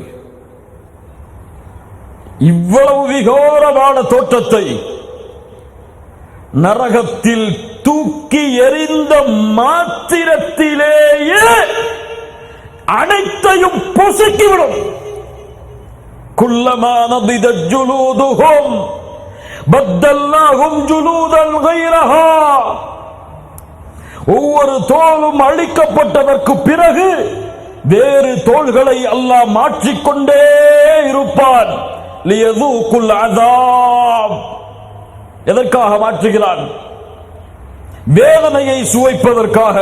இவ்வளவு விகோரமான தோற்றத்தை நரகத்தில் தூக்கி எறிந்த மாத்திரத்திலேயே அனைத்தையும் பொசுக்கிவிடும். குல்லமா நபிதத் ஜுலூதுஹும் பத்தல்னாஹும் ஜுலூதன் கைரஹா. ஒவ்வொரு தோலும் அழிக்கப்பட்டதற்கு பிறகு வேறு தோள்களை அல்லாஹ் மாற்றிக்கொண்டே இருப்பான். லியதூகுல் அஸாப். எதற்காக மாற்றுகிறான்? வேதனையை சுவைப்பதற்காக.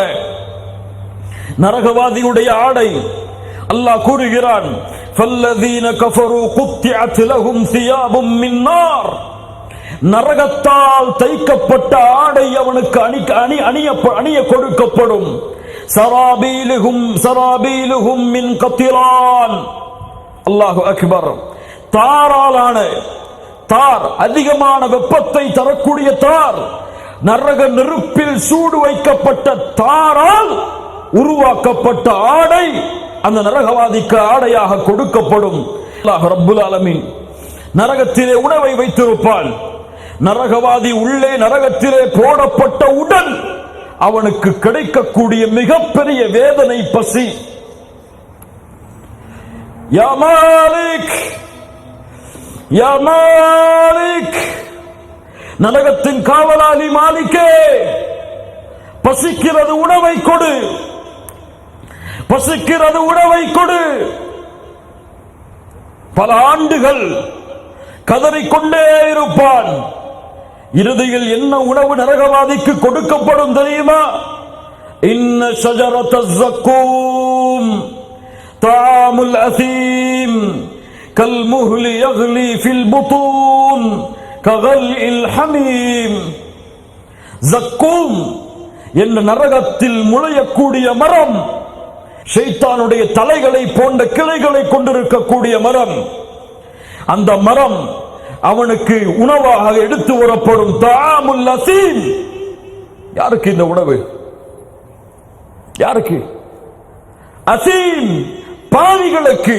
நரகவாதியுடைய ஆடை அல்லாஹ் கூறுகிறான், ஃபல்லதீன கஃபரு குத்திஅத் லஹும் சியாபும் மின் நார். நரகத்தால் தைக்கப்பட்ட ஆடை அவனுக்கு அணிய கொடுக்கப்படும். சராபீலுஹும் மின் கத்திரான். அல்லாஹு அக்பர். தாராலான, தார் அதிகமான வெப்பத்தை தரக்கூடிய தார், நரக நெருப்பில் சூடு வைக்கப்பட்ட தாரால் உருவாக்கப்பட்ட ஆடை அந்த நரகவாதிக்கு ஆடையாக கொடுக்கப்படும். அல்லாஹ் ரப்புல் ஆலமீன் நரகத்திலே உணவை வைத்திருப்பான். நரகவாதி உள்ளே நரகத்திலே போடப்பட்டவுடன் அவனுக்கு கிடைக்கக்கூடிய மிகப்பெரிய வேதனை பசி. யா மாலிக், யா மாலிக், நரகத்தின் காவலாளி மாலிக்கே, பசிக்கிறது உணவை கொடு, பசிக்கிறது உணவை கொடு. பல ஆண்டுகள் கதறிக்கொண்டே இருப்பான். இறுதியில் என்ன உணவு நரகவாதிக்கு கொடுக்கப்படும் தெரியுமா? இன்ன ஷஜரத்தஸ் ஸக்கூம் தஆமுல் அஸீம் கல் முஹ்லி யக்லி ஃபில் புத்தூன் ககல்இல் ஹமீம். ஸக்கூம் என்ற நரகத்தில் முளையக்கூடிய மரம், ஷைத்தானுடைய தலைகளை போன்ற கிளைகளை கொண்டிருக்கக்கூடிய மரம். அந்த மரம் அவனுக்கு உணவாக எடுத்து வரப்படும். தஆமுல் அஸீம். யாருக்கு இந்த உணவு? யாருக்கு? அஸீம், பாவிகளுக்கு,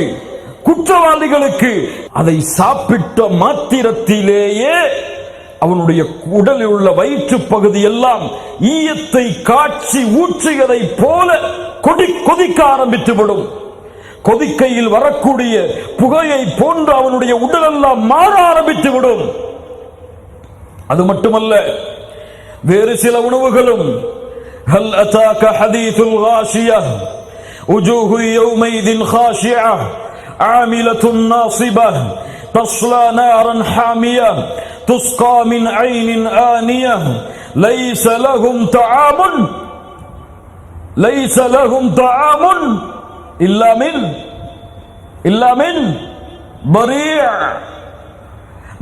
குற்றவாளிகளுக்கு. அதை சாப்பிட்ட மாத்திரத்திலேயே அவனுடைய உடலில் உள்ள வயிற்று பகுதி எல்லாம் ஈயத்தை காட்சி ஊற்றியதை போல கொதிக்க ஆரம்பித்துவிடும். கொதிக்கையில் வரக்கூடிய புகையை போன்று அவனுடைய உடலெல்லாம் மாற ஆரம்பித்து விடும். அது மட்டுமல்ல, வேறு சில உணவுகளும். ஹல் அதாக ஹதீதுல் காஷியா உஜூஹு யௌமைதின் காஷியா ஆமிலத்துன் நாஸிபா தஸ்லா நாரன் ஹாமியா துஸ்கா மின் ஐனின் ஆனியா லைஸ லஹும் தஆமுன் இல்லா மின் பரீஅ.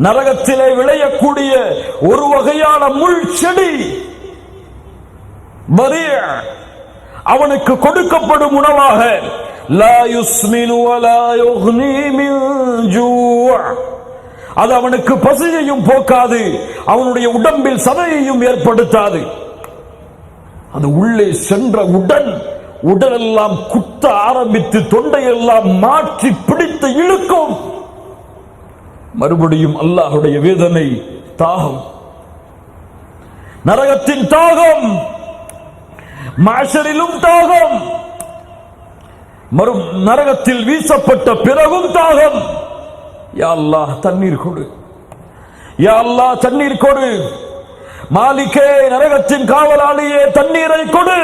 நரகத்திலே விளையக்கூடிய ஒரு வகையான முள் செடி பரீஅ அவனுக்கு கொடுக்கப்படும் உணவாக. லா யுஸ்மினு வலா யுக்னி மின் ஜூஅ. அது அவனுக்கு பசியையும் போக்காது, அவனுடைய உடம்பில் சதையையும் ஏற்படுத்தாது. அது உள்ளே சென்றவுடன் உடலெல்லாம் குத்த ஆரம்பித்து தொண்டையெல்லாம் மாற்றி பிடித்து இழுக்கும். மறுபடியும் அல்லாஹ்வுடைய வேதனை, தாகம், நரகத்தின் தாகம், மஹ்ஷரிலும் தாகம், நரகத்தில் வீசப்பட்ட பிறகும் தாகம். யா அல்லாஹ் தண்ணீர் கொடு, யா அல்லாஹ் தண்ணீர் கொடு, மாலிகே நரகத்தின் காவலாளியே தண்ணீரை கொடு.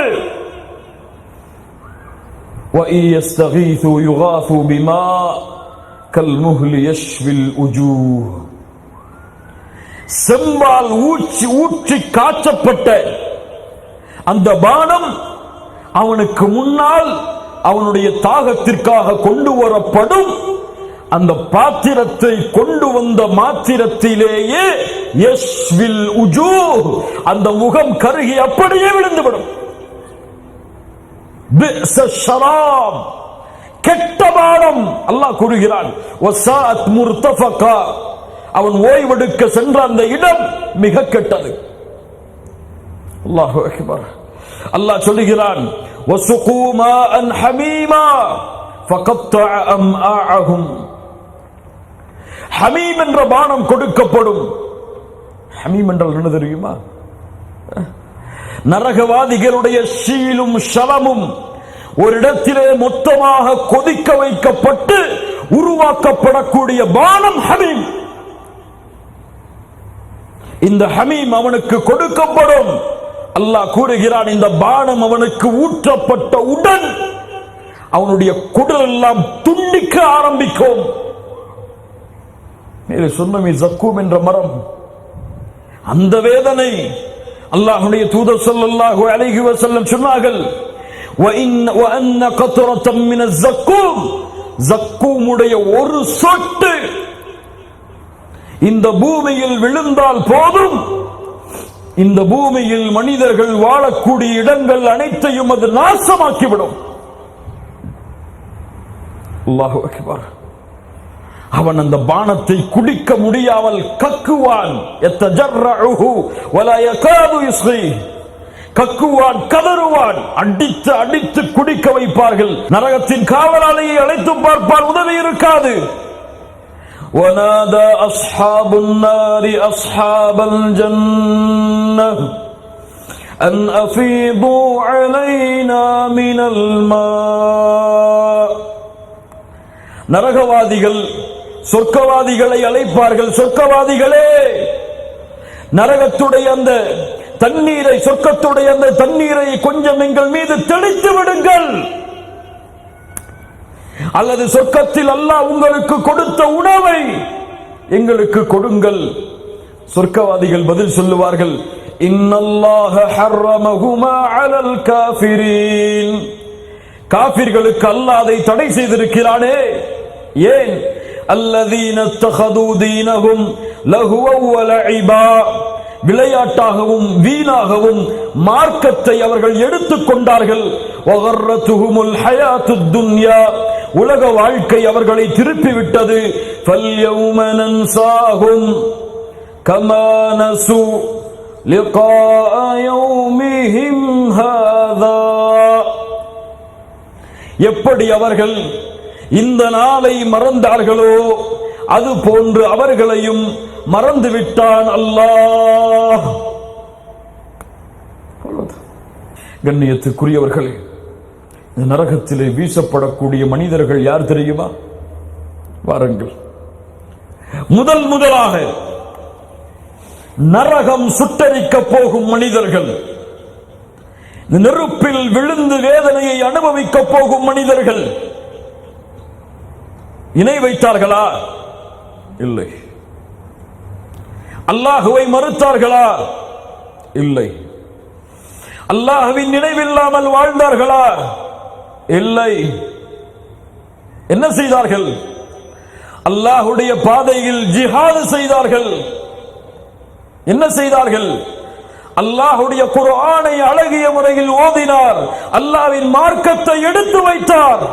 وَإِنْ يَسْتَغِيثُوا يُغَاثُوا بِمَاءٍ كَالْمُهْلِ يَشْوِي الْوُجُوهَ. செம்பால் ஊற்றி காய்ச்சப்பட்ட அந்த பானம் அவனுக்கு முன்னால் அவனுடைய தாகத்திற்காக கொண்டு வரப்படும். அந்த பாத்திரத்தை கொண்டு வந்த மாத்திரத்திலேயே யஷ்வில் உஜூஹ், அந்த முகம் கருகி அப்படியே விழுந்துவிடும். பிஸ ஷராப், கெட்ட பானம். அல்லாஹ் கூறுகிறான், வஸாஅத் முர்தஃபகா, அவன் ஓய்வெடுக்க சென்ற அந்த இடம் மிக கெட்டது. அல்லாஹு அக்பர். அல்லாஹ் சொல்லுகிறான், வஸுகு மாஅன் ஹமீமா ஃபகத்தஅ அம்ஆஅஹும். ஹமீம் என்ற பானம் கொடுக்கப்படும். ஹமீம் என்றால் என்ன தெரியுமா? நரகவாதிகளுடைய ஷீலும் ஷலமும் ஒரு இடத்திலே மொத்தமாக கொதிக்க வைக்கப்பட்டு உருவாக்கப்படக்கூடிய பானம் ஹமீம். இந்த ஹமீம் அவனுக்கு கொடுக்கப்படும். அல்லாஹ் கூறுகிறான், இந்த பானம் அவனுக்கு ஊற்றப்பட்டவுடன் அவனுடைய குடல் எல்லாம் துண்டிக்க ஆரம்பிக்கும். மேலே சொன்னமே ஜக்கூம் என்ற மரம், அந்த வேதனை. அல்லாஹ்வுடைய தூதர் ஸல்லல்லாஹு அலைஹி வஸல்லம் சொன்னார்கள், وَأَنَّ قَطْرَةً مِنَ الزَّقُّومِ, ஜக்கூமுடைய ஒரு சொட்டு இந்த பூமியில் விழுந்தால் போதும், இந்த பூமியில் மனிதர்கள் வாழக்கூடிய இடங்கள் அனைத்தையும் அது நாசமாக்கிவிடும். அல்லாஹு அக்பர். அவன் அந்த பானத்தை குடிக்க முடியாமல் கக்குவான். யத்தஜர்ரஉஹு வலா யகாது யுஸ்கி, கக்குவான், கதறுவான். அடித்து அடித்து குடிக்க வைப்பார்கள். நரகத்தின் காவலாளியை அழைத்து பார்ப்பார், உதவி இருக்காது. وَنَادَى أَصْحَابُ النَّارِ أَصْحَابَ الْجَنَّةِ أَنْ أَفِيضُوا عَلَيْنَا مِنَ الْمَاءِ. நரகவாதிகள் சொர்க்கவாதிகளை அழைப்பார்கள், சொர்க்கவாதிகளே, நரகத்துடைய அந்த தண்ணீரை, சொர்க்கத்துடைய அந்த தண்ணீரை கொஞ்சம் எங்கள் மீது தெளித்து விடுங்கள், அல்லது சொர்க்கத்தில் அல்லாஹ் உங்களுக்கு கொடுத்த உணவை எங்களுக்கு கொடுங்கள். சொர்க்கவாதிகள் பதில் சொல்லுவார்கள், இன்னல்லாஹ ஹர்ரமஹுமா அலல் காஃபிரீன், காஃபிர்களுக்கு அல்லாஹ் அதை தடை செய்திருக்கிறானே. ஏன்? அல்லதீன தஹது தீனஹும் லஹுவ வ லஇபா, விளையாட்டாகவும் வீணாகவும் மார்க்கத்தை அவர்கள் எடுத்துக் கொண்டார்கள். வகர்ரதுஹுமுல் ஹயாத்துத் துன்யா, உலக வாழ்க்கை அவர்களை திருப்பி விட்டது. ஃபல்யௌம நன்சாஹும் கமா நஸு லிகாஅ யௌமிஹிம் ஹாதா, எப்படி அவர்கள் இந்த நாளை மறந்தார்களோ அது போன்று அவர்களையும் மறந்துவிட்டான் அல்லாஹ். கண்ணியத்துக்குரியவர்களே, இந்த நரகத்திலே வீசப்படக்கூடிய மனிதர்கள் யார் தெரியுமா? வாருங்கள். முதலாக நரகம் சுட்டரிக்க போகும் மனிதர்கள், நெருப்பில் விழுந்து வேதனையை அனுபவிக்க போகும் மனிதர்கள் இணை வைத்தார்களா? இல்லை. அல்லாஹுவை மறுத்தார்களா? இல்லை. அல்லாஹுவின் நினைவில்லாமல் வாழ்ந்தார்களா? இல்லை. என்ன செய்தார்கள்? அல்லாஹுடைய பாதையில் ஜிஹாது செய்தார்கள். என்ன செய்தார்கள்? அல்லாஹுடைய குர்ஆனை அழகிய முறையில் ஓதினார். அல்லாஹ்வின் மார்க்கத்தை எடுத்து வைத்தார்.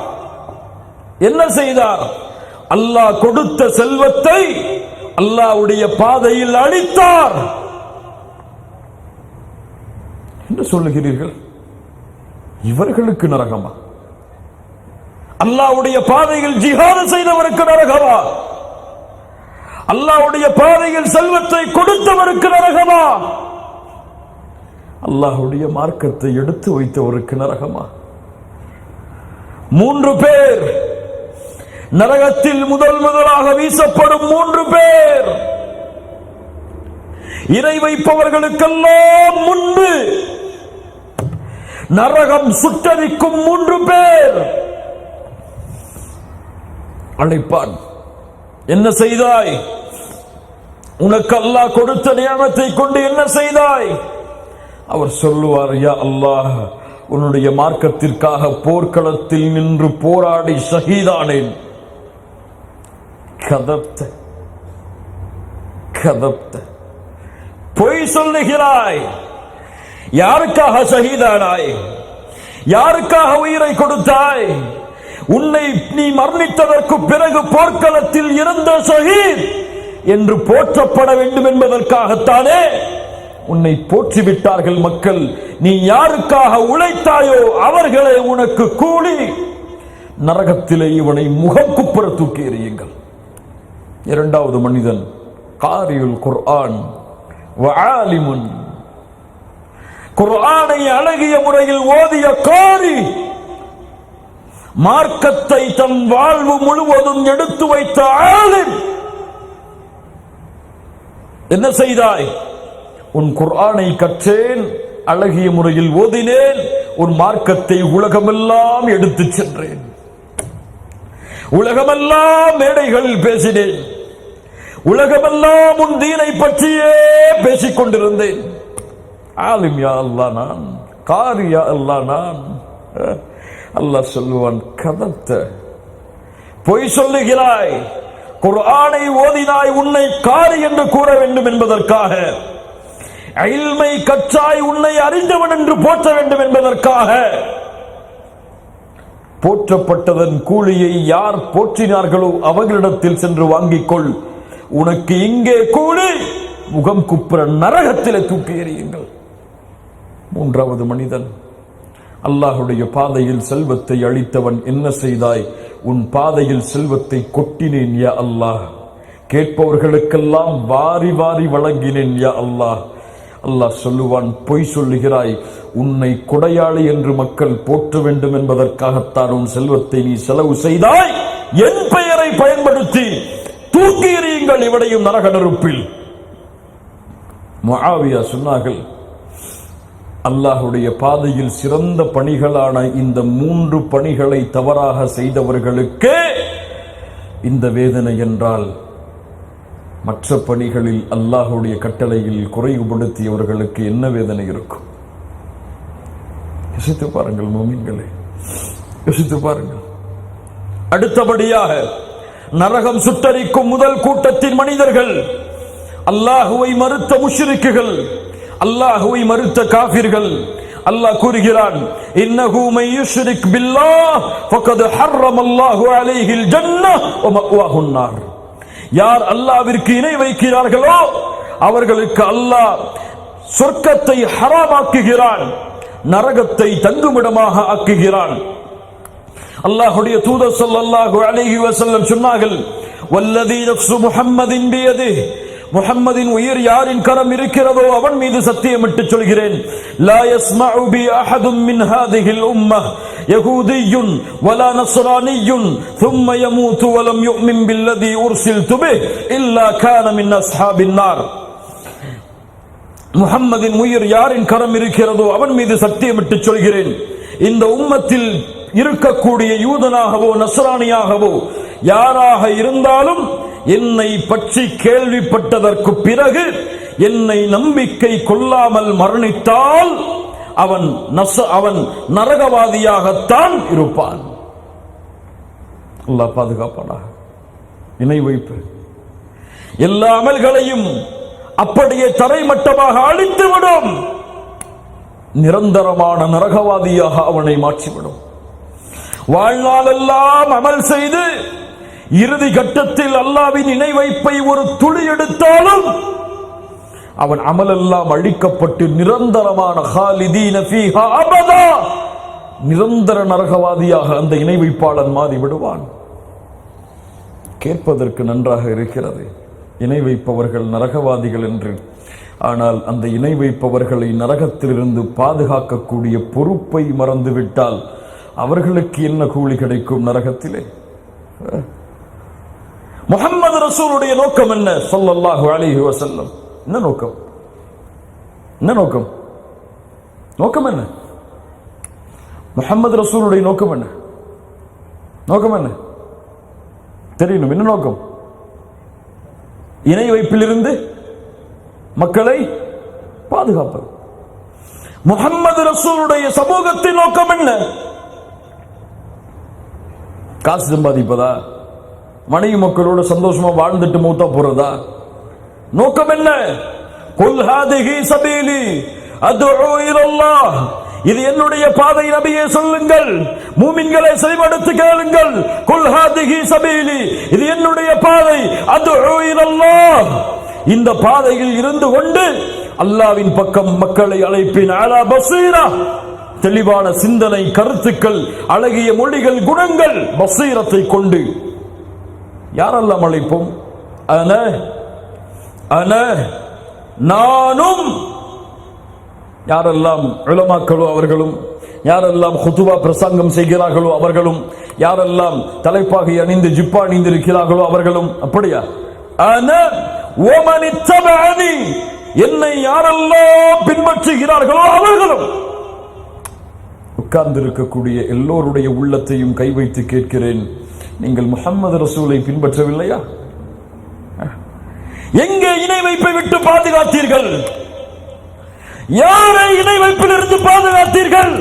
என்ன செய்தார்? அல்லாஹ் கொடுத்த செல்வத்தை அல்லாஹ்வுடைய பாதையில் அளித்தார். என்ன சொல்லுகிறீர்கள்? இவர்களுக்கு நரகமா? அல்லாஹ்வுடைய பாதையில் ஜிஹாது செய்தவருக்கு நரகமா? அல்லாஹ்வுடைய பாதையில் செல்வத்தை கொடுத்தவருக்கு நரகமா? அல்லாஹ்வுடைய மார்க்கத்தை எடுத்து வைத்தவருக்கு நரகமா? 3 பேர் நரகத்தில் முதலாக வீசப்படும் 3 பேர், இணை வைப்பவர்களுக்கெல்லாம் முன்பு நரகம் சுட்டரிக்கும் 3 பேர். அழைப்பான், என்ன செய்தாய்? உனக்கு அல்லாஹ் கொடுத்த நியமத்தை கொண்டு என்ன செய்தாய்? அவர் சொல்லுவார், யா அல்லாஹ், உன்னுடைய மார்க்கத்திற்காக போர்க்களத்தில் நின்று போராடி ஷஹீதானேன். கதப்த கதப்த, பொய் சொல்லுகிறாய். யாருக்காக ஷஹீதானாய்? யாருக்காக உயிரை கொடுத்தாய்? உன்னை நீ மரணித்ததற்கு பிறகு போர்க்களத்தில் இருந்த ஷஹீத் என்று போற்றப்பட வேண்டும் என்பதற்காகத்தானே உன்னை போற்றிவிட்டார்கள் மக்கள். நீ யாருக்காக உழைத்தாயோ அவர்களே உனக்கு கூலி. நரகத்திலே இவனை முகம் குப்புற தூக்கி எறியுங்கள். 2வது மனிதன் காரியுல் குர்ஆன் வஆலிமுன், குர்ஆனை அழகிய முறையில் ஓதிய காரி, மார்க்கத்தை தன் வாழ்வு முழுவதும் எடுத்து வைத்த ஆலிம். என்ன செய்தாய்? உன் குர்ஆனை கற்றேன், அழகிய முறையில் ஓதினேன், உன் மார்க்கத்தை உலகமெல்லாம் எடுத்து சென்றேன், உலகமெல்லாம் மேடைகளில் பேசினேன், உலகமெல்லாம் உன் தீனை பற்றியே பேசிக் கொண்டிருந்தேன். ஆலிம் யா அல்லாஹ் நான், காரி யா அல்லாஹ் நான். அல்லாஹ் சொல்லுவான், கதத்த, பொய் சொல்லுகிறாய். குர்ஆனை ஓதினாய், உன்னை காரி என்று கூற வேண்டும் என்பதற்காக, இல்மை கற்றாய், உன்னை அறிந்தவன் என்று போற்ற வேண்டும் என்பதற்காக. போற்றப்பட்டதன் கூலியை யார் போற்றினார்களோ அவர்களிடத்தில் சென்று வாங்கிக் கொள். உனக்கு இங்கே கூலி, முகம் குப்புற நரகத்திலே தூக்கி எறியுங்கள். 3வது மனிதன், அல்லாஹ்வுடைய பாதையில் செல்வத்தை அளித்தவன். என்ன செய்தாய்? உன் பாதையில் செல்வத்தை கொட்டினேன் யா அல்லாஹ், கேட்பவர்களுக்கெல்லாம் வாரி வாரி வழங்கினேன் யா அல்லாஹ். அல்லாஹ் சொல்லுவான், பொய் சொல்லுகிறாய். உன்னை கொடையாளி என்று மக்கள் போற்ற வேண்டும் என்பதற்காகத்தான் உன் செல்வத்தை நீ செலவு செய்தாய். என் பெயரை பயன்படுத்தி தூக்கி எறியுங்கள் இவனையும் நரக நெருப்பில். முஆவியா சொன்னார்கள், அல்லாஹ்வுடைய பாதையில் சிறந்த பணிகளான இந்த 3 பணிகளை தவறாக செய்தவர்களுக்கு இந்த வேதனை என்றால், மற்ற பணிகளில் அல்லாஹ்வுடைய கட்டளையில் குறைவுபடுத்தியவர்களுக்கு என்ன வேதனை இருக்கும்? யோசித்து பாருங்கள் முஃமின்களே, யோசித்து பாருங்கள். அடுத்தபடியாக நரகம் சுட்டரிக்கும் முதல் கூட்டத்தின் மனிதர்கள் அல்லாஹுவை மறுத்த முஷ்ரிக்குகள், அல்லாஹுவை மறுத்த காஃபிர்கள். அல்லாஹ் கூறுகிறான், இன்னஹு மை யுஷ்ரிக் பில்லாஹ் ஃபகத் ஹர்ரமல்லாஹு அலைஹில் ஜன்னஹ் வ மஅவாஹுன் நார். யார் அல்லாஹ்விற்கு இணை வைக்கிறார்களோ அவர்களுக்கு அல்லாஹ் சொர்க்கத்தை ஹராமாக்குகிறான், நரகத்தை தங்குமிடமாக ஆக்குகிறான். அல்லாஹ்வுடைய தூதர் ஸல்லல்லாஹு அலைஹி வஸல்லம் சொன்னார்கள், வல்லதி நஃப்சு முஹம்மதின் பியதிஹி, முஹம்மதின் உயிர் யாரின் கரம் இருக்கிறதோ அவன் மீது சத்தியமிட்டு சொல்கிறேன், லா யஸ்மஉ பி அஹதும் மின் ஹாதிஹில் உம்மஹ் யஹூதியுன் வலா நஸ்ரானியுன் ثم يموت ولم يؤمن بالذي أرسلت به إلا كان من أصحاب النار. முஹம்மதின் உயிர் யாரின் கரம் இருக்கிறதோ அவன் மீது சத்தியமிட்டு சொல்கிறேன், இந்த உம்மத்தில் இருக்கக்கூடிய யூதனாகவோ நஸ்ரானியாகவோ யாராக இருந்தாலும் என்னை பற்றி கேள்விப்பட்டதற்கு பிறகு என்னை நம்பிக்கை கொள்ளாமல் மரணித்தால் அவன் நரகவாதியாகத்தான் இருப்பான். அல்லாஹ் பாதுகாப்பானாக. இணை வைப்பு எல்லா அமல்களையும் அப்படியே தரைமட்டமாக அழித்துவிடும், நிரந்தரமான நரகவாதியாக அவனை மாற்றிவிடும். வாழ்நாளெல்லாம் அமல் செய்து இறுதி கட்டத்தில் அல்லாஹ்வின் இணை வைப்பை ஒரு துளி எடுத்தாலும் அவன் அமலெல்லாம் அழிக்கப்பட்டு நிரந்தரமான ஹாலிதீன ஃபீஹா அபதா நிரந்தர நரகவாதியாக அந்த இணை வைப்பாளன் மாறி விடுவான். கேட்பதற்கு நன்றாக இருக்கிறது, இணை வைப்பவர்கள் நரகவாதிகள் என்று. ஆனால் அந்த இணை வைப்பவர்களை நரகத்திலிருந்து பாதுகாக்கக்கூடிய பொறுப்பை மறந்துவிட்டால் அவர்களுக்கு என்ன கூலி கிடைக்கும் நரகத்திலே? முஹம்மது ரசூலுடைய நோக்கம் என்ன? ஸல்லல்லாஹு அலைஹி வஸல்லம் என்ன நோக்கம்? என்ன நோக்கம்? நோக்கம் என்ன? முஹம்மது ரசூலுடைய நோக்கம் என்ன? நோக்கம் என்ன தெரியணும். என்ன நோக்கம்? இணை வைப்பிலிருந்து மக்களை பாதுகாப்பது. முஹம்மது ரசூலுடைய சமூகத்தின் நோக்கம் என்ன? காசு சம்பாதிப்பதா? மனைவி மக்களோட சந்தோஷமா வாழ்ந்துட்டு மூத்தா போறதா? நோக்கம் என்ன? குல் ஹாதிஹி சபீலி அத்உ இலல்லாஹ், இது என்னுடைய பாதை நபியே சொல்லுங்கள். மூமின்களை செவிமடுத்து கேளுங்கள். குல் ஹாதிஹி சபீலி, இது என்னுடைய பாதை. அத்உ இலல்லாஹ், இந்த பாதையில் இருந்து கொண்டு அல்லாஹ்வின் பக்கம் மக்களை அழைப்பேன். அலா பஸீரா, தெளிவான சிந்தனை, கருத்துக்கள், அழகிய மொழிகள், குணங்கள், பஸீரத்தை கொண்டு யாரெல்லாம் அழைப்போம்? நானும், யாரெல்லாம் உலமாக்களோ அவர்களும், யாரெல்லாம் குதுபா பிரசங்கம் செய்கிறார்களோ அவர்களும், யாரெல்லாம் தலைப்பாகை அணிந்து ஜிப்பா அணிந்து இருக்கிறார்களோ அவர்களும். அப்படியா? என்னை யாரெல்லாம் பின்பற்றுகிறார்களோ அவர்களும். உட்கார்ந்திருக்கக்கூடிய எல்லோருடைய உள்ளத்தையும் கை வைத்து கேட்கிறேன், நீங்கள் முஹம்மது ரசூலை பின்பற்றவில்லையா? எங்கே இணை வைப்பை விட்டு பாதுகாத்தீர்கள்? யாரை இணை வைப்பிலிருந்து பாதுகாத்தீர்கள்?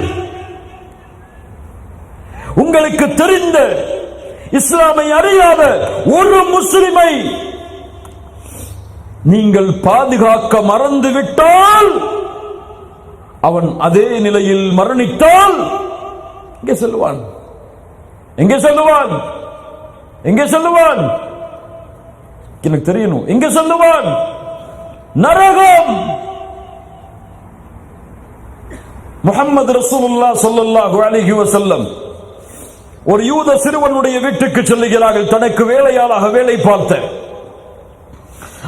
உங்களுக்கு தெரிந்த, இஸ்லாமை அறியாத ஒரு முஸ்லிமை நீங்கள் பாதுகாக்க மறந்துவிட்டால், அவன் அதே நிலையில் மரணித்தால் எங்கே செல்லுவான்? எங்கே செல்லுவான்? எங்கே செல்லுவான்? எனக்கு தெரியணும். எங்கே செல்லுவான்? நரகம். முஹம்மது ரசூலுல்லாஹ் ஸல்லல்லாஹு அலைஹி வஸல்லம் ஒரு யூத சிறுவனுடைய வீட்டுக்கு செல்லுகிறார்கள். தனக்கு வேலையாளாக வேலை பார்த்த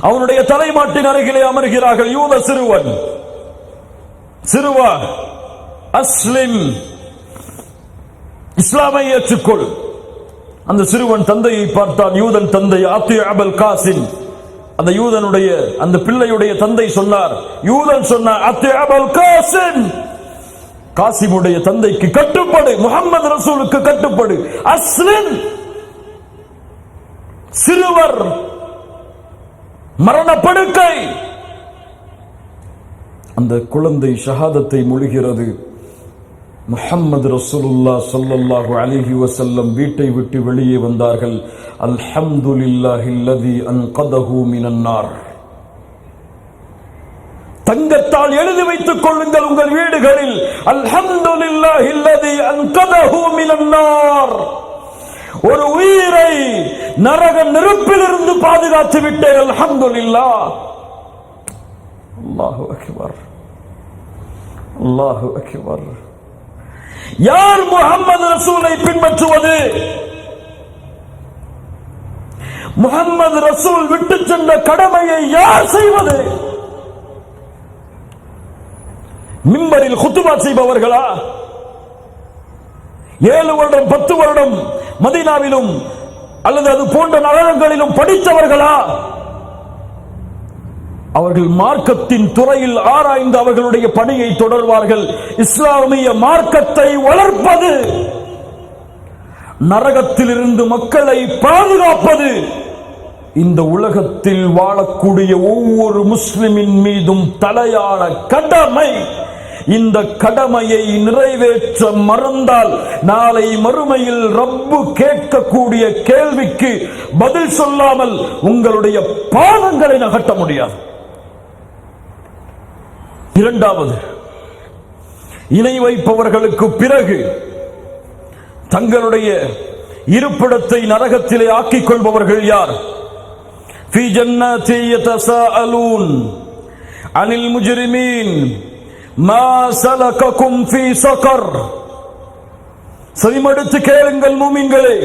அவனுடைய தலைமாட்டின் அருகிலே அமர்கிறார்கள். யூத சிறுவன், சிறுவா அஸ்லிம், இஸ்லாமை ஏற்றுக்கொள். அந்த சிறுவன் தந்தையை பார்த்தான். யூதன் தந்தை ஆத்தி அபல் காசிம். அந்த யூதனுடைய, அந்த பிள்ளையுடைய தந்தை சொன்னார், யூதன் சொன்னார், ஆத்தி அபல் காசிம், காசிமுடைய தந்தைக்கு கட்டுப்படு, முஹம்மது ரசூலுக்கு கட்டுப்படு. அஸ்லிம், சிறுவர் மரணப்படுக்கை. அந்த குழந்தை ஷஹாதத்தை மொழிகிறது. முஹம்மது ரசூலுல்லாஹ் ஸல்லல்லாஹு அலைஹி வஸல்லம் வீட்டை விட்டு வெளியே வந்தார்கள். அல்ஹம்துலில்லாஹில்லதி அன்கதஹு மினன் நார். தங்கத்தால் எழுதி வைத்துக் கொள்ளுங்கள் உங்கள் வீடுகளில், அல்ஹம்துலில்லாஹில்லதி அன்கதஹு மினன் நார். ஒரு உயிரை நரக நெருப்பிலிருந்து பாதுகாத்து விட்டேன். அல்ஹம்துலில்லாஹ். அல்லாஹு அக்பர், அல்லாஹு அக்பர். யார் முஹம்மது ரசூலை பின்பற்றுவது? முஹம்மது ரசூல் விட்டு சென்ற கடமையை யார் செய்வது? மிம்பரில் குத்துபா செய்பவர்களா? 7 வருடம் 10 வருடம் மதீனாவிலும் அல்லது அது போன்ற நகரங்களிலும் படித்தவர்களா? அவர்கள் மார்க்கத்தின் துறையில் ஆராய்ந்து அவர்களுடைய பணியை தொடர்வார்கள். இஸ்லாமிய மார்க்கத்தை வளர்ப்பது, நரகத்திலிருந்து மக்களை பாதுகாப்பது இந்த உலகத்தில் வாழக்கூடிய ஒவ்வொரு முஸ்லிமின் மீதும் தலையான கடமை. இந்த கடமையை நிறைவேற்ற மறந்தால் நாளை மறுமையில் ரப்பு கேட்கக்கூடிய கேள்விக்கு பதில் சொல்லாமல் உங்களுடைய பாதங்களை நகட்ட முடியாது. இரண்டாவது, இணை வைப்பவர்களுக்கு பிறகு தங்களுடைய இருப்பிடத்தை நரகத்திலே ஆக்கிக் கொள்பவர்கள் யார்? ஃபீ ஜன்னாத்தி யதஸாஅலூன் அனில் முஜ்ரிமீன் மா ஸலககும் ஃபீ ஸகர். செவிமடுத்து கேளுங்கள் மூமின்களே,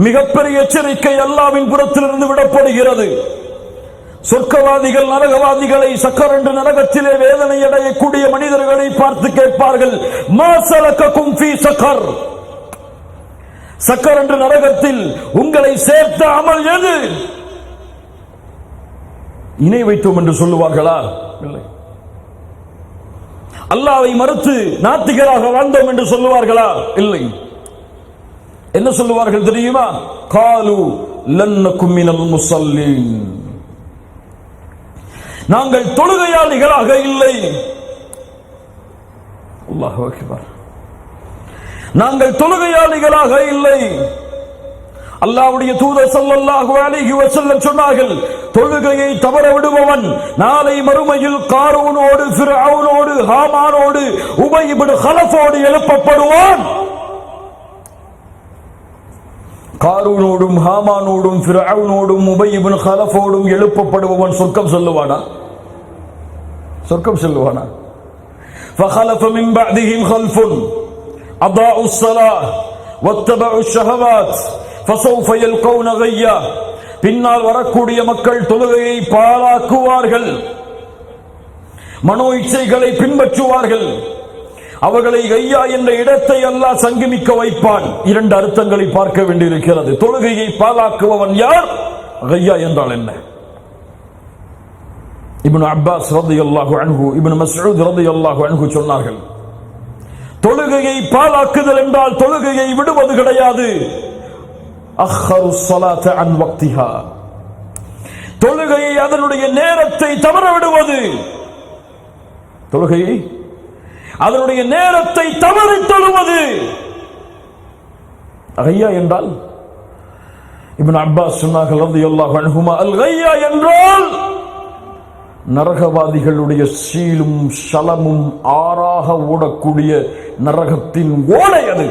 மிகப்பெரிய எச்சரிக்கை அல்லாஹ்வின் புறத்திலிருந்து விடப்படுகிறது. சொர்க்கவாதிகள் நரகவாதிகளை சக்கரண்டு நரகத்திலே வேதனை அடையக்கூடிய மனிதர்களை பார்த்து கேட்பார்கள், மா ஸலககும் ஃபீ ஸகர், சக்கரண்டு நரகத்தில் உங்களை சேர்த்த அமல் எது? இணை வைத்தோம் என்று சொல்லுவார்களா? இல்லை. அல்லாஹ்வை மறுத்து நாத்திகராக வாழ்ந்தோம் என்று சொல்லுவார்களா? இல்லை. என்ன சொல்லுவார்கள் தெரியுமா? காலு லன்னகும் மினல் முஸல்லீன், நாங்கள் தொழுகையாளிகளாக இல்லை. அல்லாஹு அக்பர். நாங்கள் தொழுகையாளிகளாக இல்லை. அல்லாஹ்வுடைய தூதர் ஸல்லல்லாஹு அலைஹி வஸல்லம் சொன்னார்கள், தொழுகையை தவற விடுபவன் நாளை மறுமையில் காரூனோடு, ஃபிர்அவுனோடு, ஹாமானோடு, உபய் இப்னு கலஃபோடு எழுப்பப்படுவான். காரூனோடும் ஹாமானோடும் ஃபிர்அவுனோடும் உபய் இப்னு கலஃபோடும் எழுப்பப்படுபவன் சொர்க்கம் செல்லுவானா? சொர்க்கம் செல்லுவானா? فخلف من بعدهم خلف أضاعوا الصلاة واتبعوا الشهوات فسوف يلقون غيا. பின்னால் வரக்கூடிய மக்கள் தொழுகையை பாழாக்குவார்கள், மனோ இச்சைகளை பின்பற்றுவார்கள். அவர்களை கையா என்ற இடத்தை அல்லாஹ் சங்கமிக்க வைப்பான். இரண்டு அர்த்தங்களை பார்க்க வேண்டியிருக்கிறது. தொழுகையை பாழாக்குபவன் யார்? கையா என்றால் என்ன? இப்னு அப்பாஸ் ரலியல்லாஹு அன்ஹு, இப்னு மஸ்ஊத் ரலியல்லாஹு அன்ஹு சொன்னார்கள், தொழுகையை பாழாக்குதல் என்றால் தொழுகையை விடுவது கிடையாது. அஹ்ஹரு ஸலாத அன் வக்திஹா, தொழுகையை அதனுடைய நேரத்தை தவற விடுவது. தொழுகையை அதனுடைய நேரத்தை தவறி தொழுவது. கையா என்றால் இப்னு அப்பாஸ் சொன்னார்கள் ரலியல்லாஹு அன்ஹுமா, அல் கையா என்றால் நரகவாதிகளுடைய சீலும் ஷலமும் ஆறாக ஓடக்கூடிய நரகத்தின் ஓடை அது.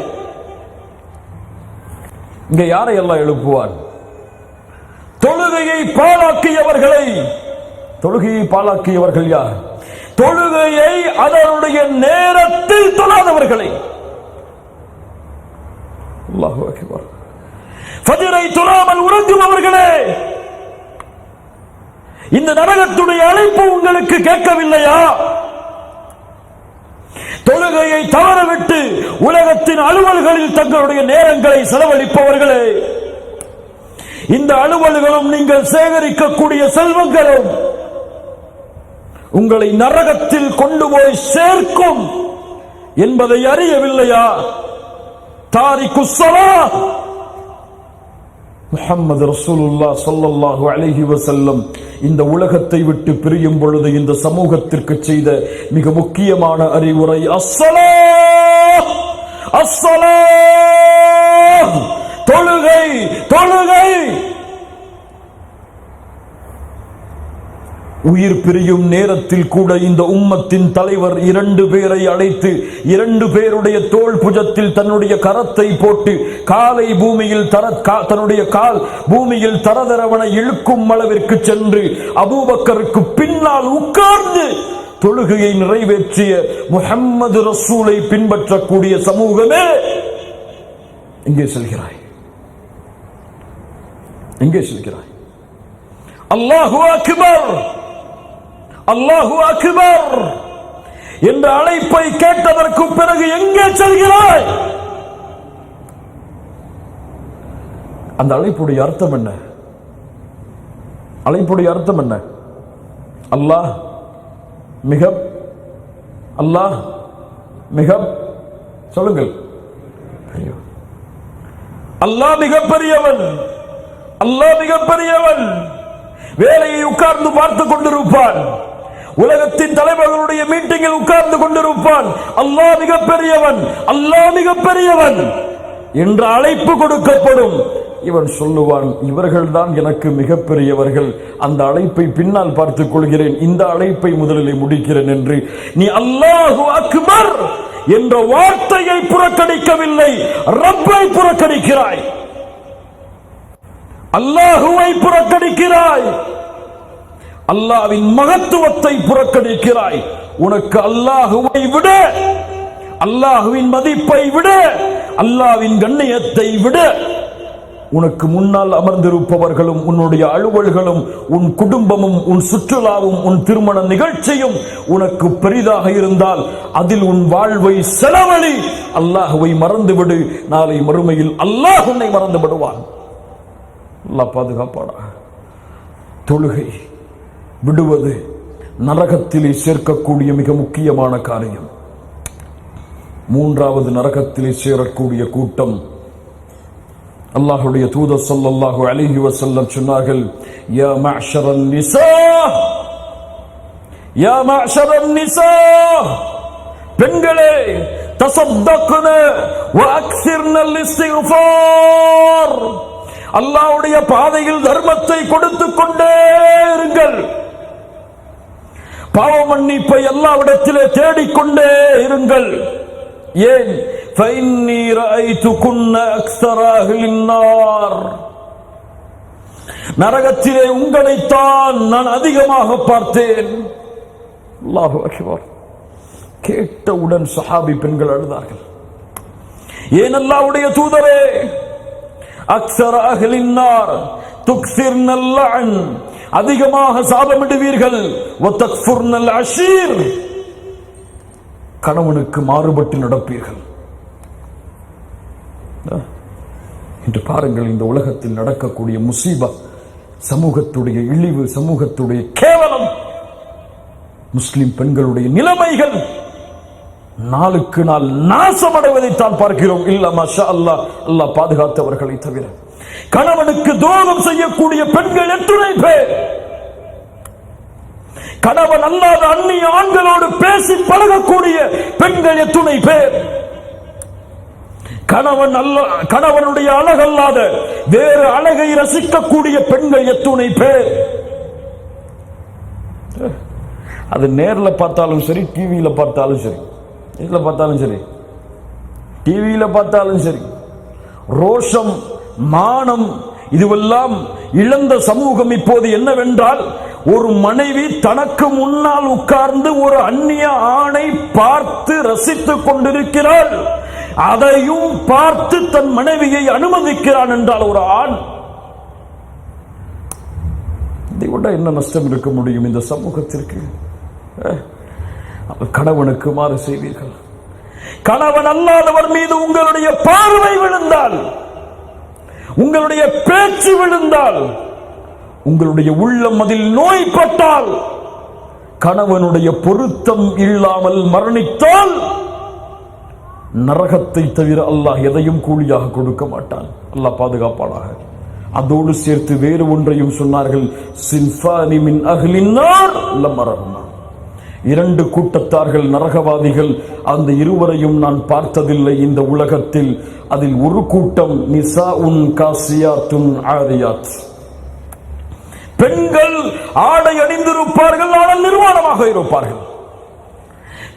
இங்க யாரை எல்லாம் எழுப்புவார்? தொழுகையை பாழாக்கியவர்களை. தொழுகையை பாழாக்கியவர்கள் யார்? தொழுகையை அதனுடைய நேரத்தில் தொழாதவர்களை. அல்லாஹு அக்பர். ஃபஜ்ரை தொழாமல் உறங்குபவர்களே, இந்த நரகத்துடைய அழைப்பு உங்களுக்கு கேட்கவில்லையா? தொழுகையை தவறவிட்டு உலகத்தின் அலுவல்களில் தங்களுடைய நேரங்களை செலவழிப்பவர்களே, இந்த அலுவல்களும் நீங்கள் சேகரிக்கக்கூடிய செல்வங்களும் உங்களை நரகத்தில் கொண்டு போய் சேர்க்கும் என்பதை அறியவில்லையா? தாரிக்கு ஸலாத் முஹம்மது ரசூலுல்லாஹ் ஸல்லல்லாஹு அலைஹி வஸல்லம் இந்த உலகத்தை விட்டு பிரியும் பொழுது இந்த சமூகத்திற்கு செய்த மிக முக்கியமான அறிவுரை அஸ்ஸலாத், அஸ்ஸலாத், தொழுகை, தொழுகை. உயிர் பிரியும் நேரத்தில் கூட இந்த உம்மத்தின் தலைவர் இரண்டு பேரை அழைத்து இரண்டு பேருடைய தோள் புஜத்தில் தன்னுடைய கரத்தை போட்டு காலை பூமியில் தன்னுடைய கால் பூமியில் தரதரவன இழுக்கும் அளவிற்கு சென்று அபூபக்கருக்கு பின்னால் உட்கார்ந்து தொழுகையை நிறைவேற்றிய முஹம்மது ரசூலை பின்பற்றக்கூடிய சமூகமே எங்கே செல்கிறாய்? எங்கே செல்கிறாய்? அல்லாஹு அக்பர், அல்லாஹு அக்பர் என்ற அழைப்பை கேட்டதற்கு பிறகு எங்கே செல்கிறாய்? அந்த அழைப்புடைய அர்த்தம் என்ன? அழைப்புடைய அர்த்தம் என்ன? அல்லாஹ் மிக, அல்லாஹ் மிக, சொல்லுங்கள், அல்லாஹ் மிகப்பெரியவன், அல்லாஹ் மிகப்பெரியவன். வேலையை உட்கார்ந்து பார்த்துக் கொண்டிருப்பான், உலகத்தின் தலைவர்களுடைய மீட்டிங்கில் உட்கார்ந்து கொண்டிருப்பான். அல்லாஹ் மிகப்பெரியவன், அல்லாஹ் மிகப்பெரியவன் என்ற அழைப்பு கொடுக்கப்படும். இவன் சொல்லுவான், இவர்கள் தான் எனக்கு மிகப்பெரியவர்கள், அந்த அழைப்பை பின்னால் பார்த்துக் கொள்கிறேன், இந்த அழைப்பை முதலில் முடிக்கிறேன் என்று நீ அல்லாஹு அக்பர் என்ற வார்த்தையை புறக்கணிக்கவில்லை, ரப்பை புறக்கணிக்கிறாய், அல்லாஹுவை புறக்கணிக்கிறாய், அல்லாஹ்வின் மகத்துவத்தை புறக்கணிக்கிறாய். உனக்கு அல்லாஹுவை விட அல்லாஹ்வின் மதிப்பை விட, அல்லாஹ்வின் கண்ணியத்தை விட உனக்கு முன்னால் அமர்ந்திருப்பவர்களும் உன்னுடைய அலுவல்களும் உன் குடும்பமும் உன் சுற்றுலாவும் உன் திருமண நிகழ்ச்சியும் உனக்கு பெரிதாக இருந்தால் அதில் உன் வாழ்வை செலவழி. அல்லாஹ்வை மறந்துவிடு. நாளை மறுமையில் அல்லாஹ் உன்னை மறந்து விடுவான். அல்லாஹ் பாதுகாப்பானா. தொழுகை விடுவது நரகத்திலே சேர்க்கக்கூடிய மிக முக்கியமான காரியம். மூன்றாவது நரகத்திலே சேரக்கூடிய கூட்டம், அல்லாஹ்வுடைய தூதர் ஸல்லல்லாஹு அலைஹி வஸல்லம் சொன்னார்கள், யா மஅஷரன் நிஸா, யா மஅஷரன் நிஸா, பெண்களே, தஸத்தக்ன வ அக்ஸிர்னல் இஸ்திக்ஃபார், அல்லாஹ்வுடைய பாதையில் தர்மத்தை கொடுத்துக் கொண்டே இருங்கள், பாவ மன்னிப்பை அல்லாஹ்விடத்திலே தேடிக்கொண்டே இருங்கள். ஏன்? فإني رأيتكن أكثر أهل النار, நரகத்திலே உங்களைத்தான் நான் அதிகமாக பார்த்தேன். அல்லாஹு அக்பர். கேட்டவுடன் சஹாபி பெண்கள் அழுதார்கள். ஏன் அல்லாஹ்வுடைய தூதரே, அக்ஸர அஹ்லின் நார் துக்ஸிர்னல் லஅன், அதிகமாக சாபமிடுவீர்கள், வ தக்ஃபுர்னல் அஷீர், கணவனுக்கு மாறுபட்டு நடப்பீர்கள். இன்று பாருங்கள், இந்த உலகத்தில் நடக்கக்கூடிய முசீபா, சமூகத்துடைய இழிவு, சமூகத்துடைய கேவலம், முஸ்லிம் பெண்களுடைய நிலைமைகள் நாளுக்கு நாள் நாசமடைவதைத்தான் பார்க்கிறோம். இல்ல மாஷா அல்லாஹ், அல்லாஹ் பாதுகாத்தவர்களை தவிர. கணவனுக்கு துரோகம் செய்யக்கூடிய பெண்கள் எத்தனை பேர்? கணவன் அல்லாத அந்நிய ஆண்களோடு பேசி பழகக்கூடிய பெண்கள் எத்துணை பேர்? கணவனுடைய அழகல்லாத வேறு அழகை ரசிக்கக்கூடிய பெண்கள் எத்துணை பேர்? அது நேர்ல பார்த்தாலும் சரி, டிவியில பார்த்தாலும் சரி, இதுல பார்த்தாலும் சரி, டிவியில பார்த்தாலும் சரி, ரோஷம், மானம் இதுவெல்லாம் இழந்த சமூகம் இப்போது என்னவென்றால், ஒரு மனைவி தனக்கு முன்னால் உட்கார்ந்து ஒரு அந்நிய ஆணை பார்த்து ரசித்துக் கொண்டிருக்கிறாள், அதையும் பார்த்து தன் மனைவியை அனுமதிக்கிறான் என்றால் ஒரு ஆண், இதை விட என்ன நஷ்டம் இருக்க முடியும் இந்த சமூகத்திற்கு? கணவனுக்கு மாறு செய்வீர்கள். கணவன் அல்லாதவர் மீது உங்களுடைய பார்வை விழுந்தால், உங்களுடைய பேச்சு விழுந்தால், உங்களுடைய உள்ளம் அதில் நோய்பட்டால், கணவனுடைய பொருத்தம் இல்லாமல் மரணித்தால் நரகத்தை தவிர அல்லாஹ் எதையும் கூலியாக கொடுக்க மாட்டான். அல்லாஹ் பாதுகாப்பானாக. அதோடு சேர்த்து வேறு ஒன்றையும் சொன்னார்கள், சின்ஃபானி மின் அஹ்லின் நார் லமரஹுமா, இரண்டு கூட்டத்தார்கள் நரகவாதிகள், அந்த இருவரையும் நான் பார்த்ததில்லை இந்த உலகத்தில். அதில் ஒரு கூட்டம் நிசாஉன் காசியாத்துன் ஆரியாத், பெண்கள் ஆடை அணிந்திருப்பார்கள், ஆனால் நிர்வாணமாக இருப்பார்கள்,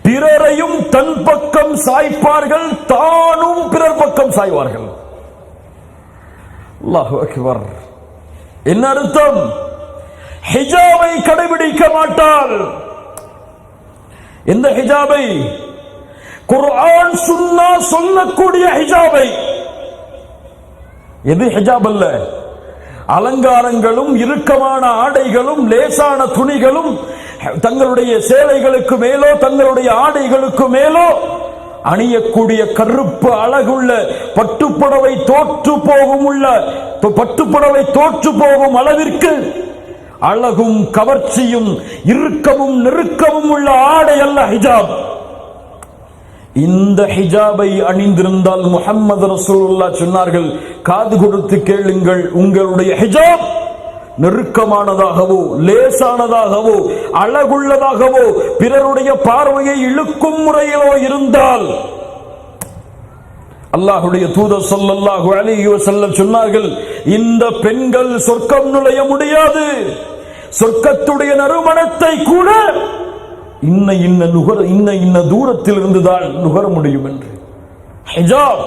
பிறரையும் தன் பக்கம் சாய்ப்பார்கள், தானும் பிறர் பக்கம் சாய்வார்கள். அல்லாஹு அக்பர். என்ன அர்த்தம்? ஹிஜாபை கடைபிடிக்க மாட்டாள். எந்த ஹிஜாபை? குர்ஆன் சுன்னா சொல்லக்கூடிய ஹிஜாபை. எது ஹிஜாப் அல்ல, அலங்காரங்களும் இறுக்கமான ஆடைகளும் லேசான துணிகளும் தங்களுடைய சேலைகளுக்கு மேலோ தங்களுடைய ஆடைகளுக்கு மேலோ அணியக்கூடிய கருப்பு அழகுள்ள பட்டுப்புடவை தோற்று போகும் அளவிற்கு அழகும் கவர்ச்சியும் இறுக்கமும் நெருக்கமும் உள்ள ஆடை அல்ல ஹிஜாப். இந்த ஹிஜாபை அணிந்திருந்தால் முஹம்மது ரசூலுல்லாஹ் சொன்னார்கள், காது கொடுத்து கேளுங்கள், உங்களுடைய ஹிஜாப் நெருக்கமானதாகவோ லேசானதாகவோ அழகுள்ளதாகவோ பிறருடைய பார்வையை இழுக்கும் முறையிலோ இருந்தால், அல்லாஹ்வுடைய தூதர் ஸல்லல்லாஹு அலைஹி வஸல்லம் சொன்னார்கள், இந்த பெண்கள் சொர்க்கம் நுழைய முடியாது, சொர்க்கத்துடைய நறுமணத்தை கூட இன்ன தூரத்தில் இருந்துதான் நுகர முடியும் என்று. ஹிஜாப்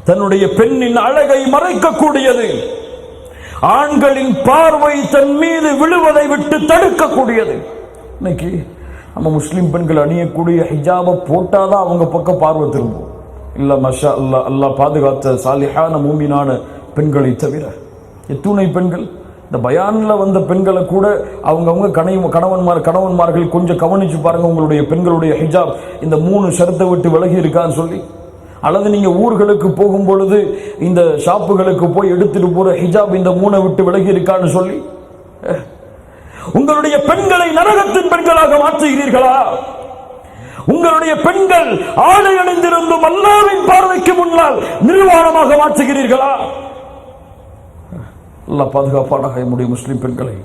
தன்னுடைய பெண்ணின் அழகை மறைக்கக்கூடியது, ஆண்களின் பார்வை தன் மீது விழுவதை விட்டு தடுக்கக்கூடியது. இன்னைக்கு நம்ம முஸ்லிம் பெண்கள் அணியக்கூடிய ஹிஜாபை போட்டாதான் அவங்க பக்கம் பார்வை திரும்பும். இல்ல மஷா அல்லாஹ், அல்லாஹ் பாதுகாத்த சாலிஹான மூமினான பெண்களை தவிர எத்துணை பெண்கள் இந்த பயான்ல வந்த பெண்களை கூட அவங்க கணவன்மார்கள் கொஞ்சம் கவனிச்சு பாருங்க, உங்களுடைய பெண்களுடைய ஹிஜாப் இந்த 3 ஷரத்தை விட்டு விலகி இருக்கான்னு சொல்லி. அல்லது நீங்க ஊர்களுக்கு போகும் பொழுது இந்த ஷாப்புகளுக்கு போய் எடுத்துட்டு போற ஹிஜாப் இந்த 3 விட்டு விலகி இருக்கான்னு சொல்லி உங்களுடைய பெண்களை நரகத்தின் பெண்களாக மாற்றுகிறீர்களா? உங்களுடைய பெண்கள் ஆடை அணிந்திருந்தும் அல்லாஹ்வின் பார்வைக்கு முன்னால் நிர்வாணமாக மாற்றுகிறீர்களா? அல்லாஹ் பாதுகாப்பானாக நம்முடைய முஸ்லிம் பெண்களை.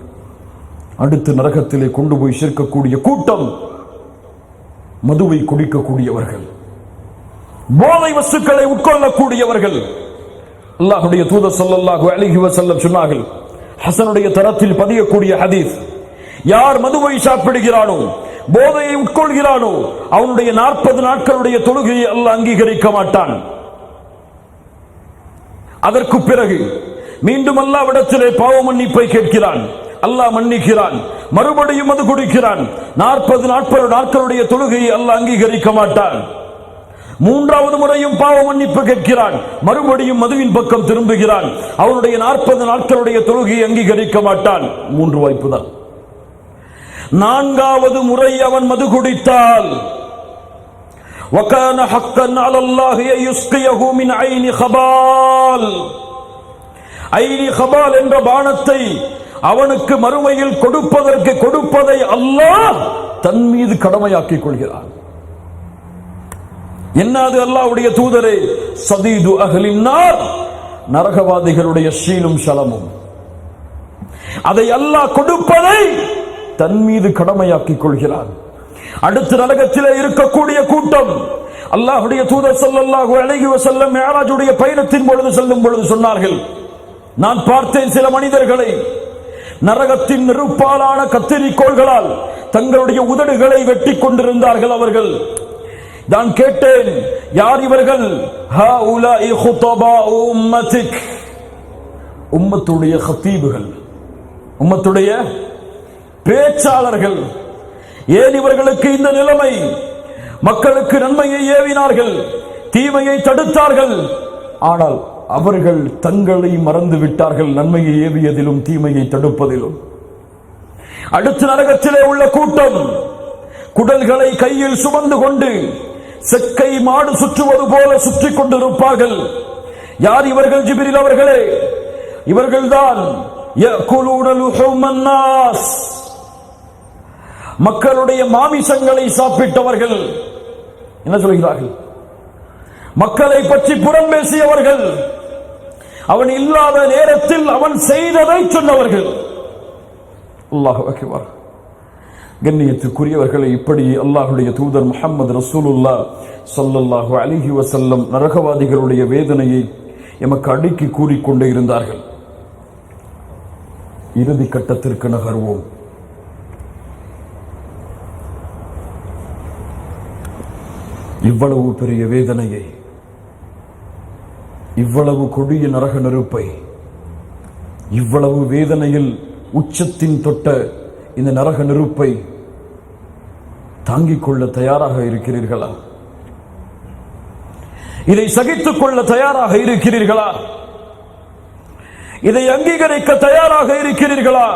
அடுத்து நரகத்திலே கொண்டு போய் சேர்க்கக்கூடிய கூட்டம் மதுவை குடிக்கக்கூடியவர்கள், போதை வஸ்துக்களை உட்கொள்ளக்கூடியவர்கள். அல்லாஹ்வுடைய தூதர் ஸல்லல்லாஹு அலைஹி வஸல்லம் சொன்னார்கள், ஹசனுடைய தரத்தில் பதியக்கூடிய ஹதீஸ், யார் மதுவை சாப்பிடுகிறானோ, போதையை உட்கொள்கிறானோ, அவனுடைய 40 நாட்களுடைய தொழுகையை அல்லாஹ் அங்கீகரிக்க மாட்டான். அதற்கு பிறகு மீண்டும் அல்லாஹ்விடத்திலே பாவ மன்னிப்பை கேட்கிறான், அல்லாஹ் மன்னிக்கிறான். மறுபடியும் மது குடிக்கிறான், 40 நாட்களுடைய தொழுகையை அல்லாஹ் அங்கீகரிக்க மாட்டான். 3வது முறையும் பாவ மன்னிப்பு கேட்கிறான், மறுபடியும் மதுவின் பக்கம் திரும்புகிறான். அவனுடைய 40 நாட்களுடைய தொழுகையை அங்கீகரிக்க மாட்டான். 3 வாய்ப்பு தான். 4வது முறை அவன் மது குடித்தால் وَكَانَ حَقًّا عَلَى اللَّهِ أَن يُسْقِيَهُ مِنْ عَيْنِ خَبَالٍ, ஐனி கபால் என்ற பானத்தை அவனுக்கு மறுமையில் கொடுப்பதை அல்லாஹ் தன் மீது கடமையாக்கிக் கொள்கிறான். என்னது அல்லாஹ்வுடைய தூதரே? சதீது அஹ்லின் நார், நரகவாதிகளுடைய ஷீலும் ஷலமும். அதை அல்லாஹ் கொடுப்பதை தன் மீது கடமையாக்கிக் கொள்கிறான். அடுத்து நரகத்திலே இருக்கக்கூடிய கூட்டம், அல்லாஹ்வுடைய தூதர் ஸல்லல்லாஹு அலைஹி வஸல்லம் மிஅராஜுடைய பயணத்தின் பொழுது செல்லும் பொழுது சொன்னார்கள், நான் பார்த்தேன் சில மனிதர்களை நரகத்தின் நெருப்பாலான கத்தரிக்கோள்களால் தங்களுடைய உதடுகளை வெட்டி கொண்டிருந்தார்கள். அவர்கள், நான் கேட்டேன், யார் இவர்கள்? ஹாஉலாஇ குதபாஉ உம்மத்திக், உம்மத்துடைய கத்தீபுகள், உம்மத்துடைய பேச்சாளர்கள். ஏன் இவர்களுக்கு இந்த நிலைமை? மக்களுக்கு நன்மையை ஏவினார்கள், தீமையை தடுத்தார்கள். ஆனால் அவர்கள் தங்களை மறந்து விட்டார்கள், நன்மையை ஏவியதிலும் தீமையை தடுப்பதிலும். அடுத்த நரகத்திலே உள்ள கூட்டம் குடல்களை கையில் சுமந்து கொண்டு செக்கை மாடு சுற்றுவது போல சுற்றி கொண்டிருப்பார்கள். யார் இவர்கள்? ஜிப்ரீல் அவர்களே, இவர்கள்தான் யஅகுலூன லுஹூமன் நாஸ், மக்களுடைய மாமிசங்களை சாப்பிட்டவர்கள். என்ன சொல்கிறார்கள்? மக்களை பற்றி புறம் பேசியவர்கள், அவன் இல்லாத நேரத்தில் அவன் செய்ததை சொன்னவர்கள். அல்லாஹு அக்பர். கண்ணியத்துக்குரியவர்களை, இப்படி அல்லாஹ்வுடைய தூதர் முஹம்மது ரசூலுல்லாஹ் ஸல்லல்லாஹு அலைஹி வஸல்லம் நரகவாதிகளுடைய வேதனையை எமக்கு அடுக்கி கூறிக்கொண்டே இருந்தார்கள். இறுதி கட்டத்திற்கு நகர்வோம். இவ்வளவு பெரிய வேதனையை, இவ்வளவு கொடிய நரக நெருப்பை, இவ்வளவு வேதனையில் உச்சத்தின் தொட்ட இந்த நரக நெருப்பை தாங்கிக் கொள்ள தயாராக இருக்கிறீர்களா? இதை சகித்துக் கொள்ள தயாராக இருக்கிறீர்களா? இதை அங்கீகரிக்க தயாராக இருக்கிறீர்களா?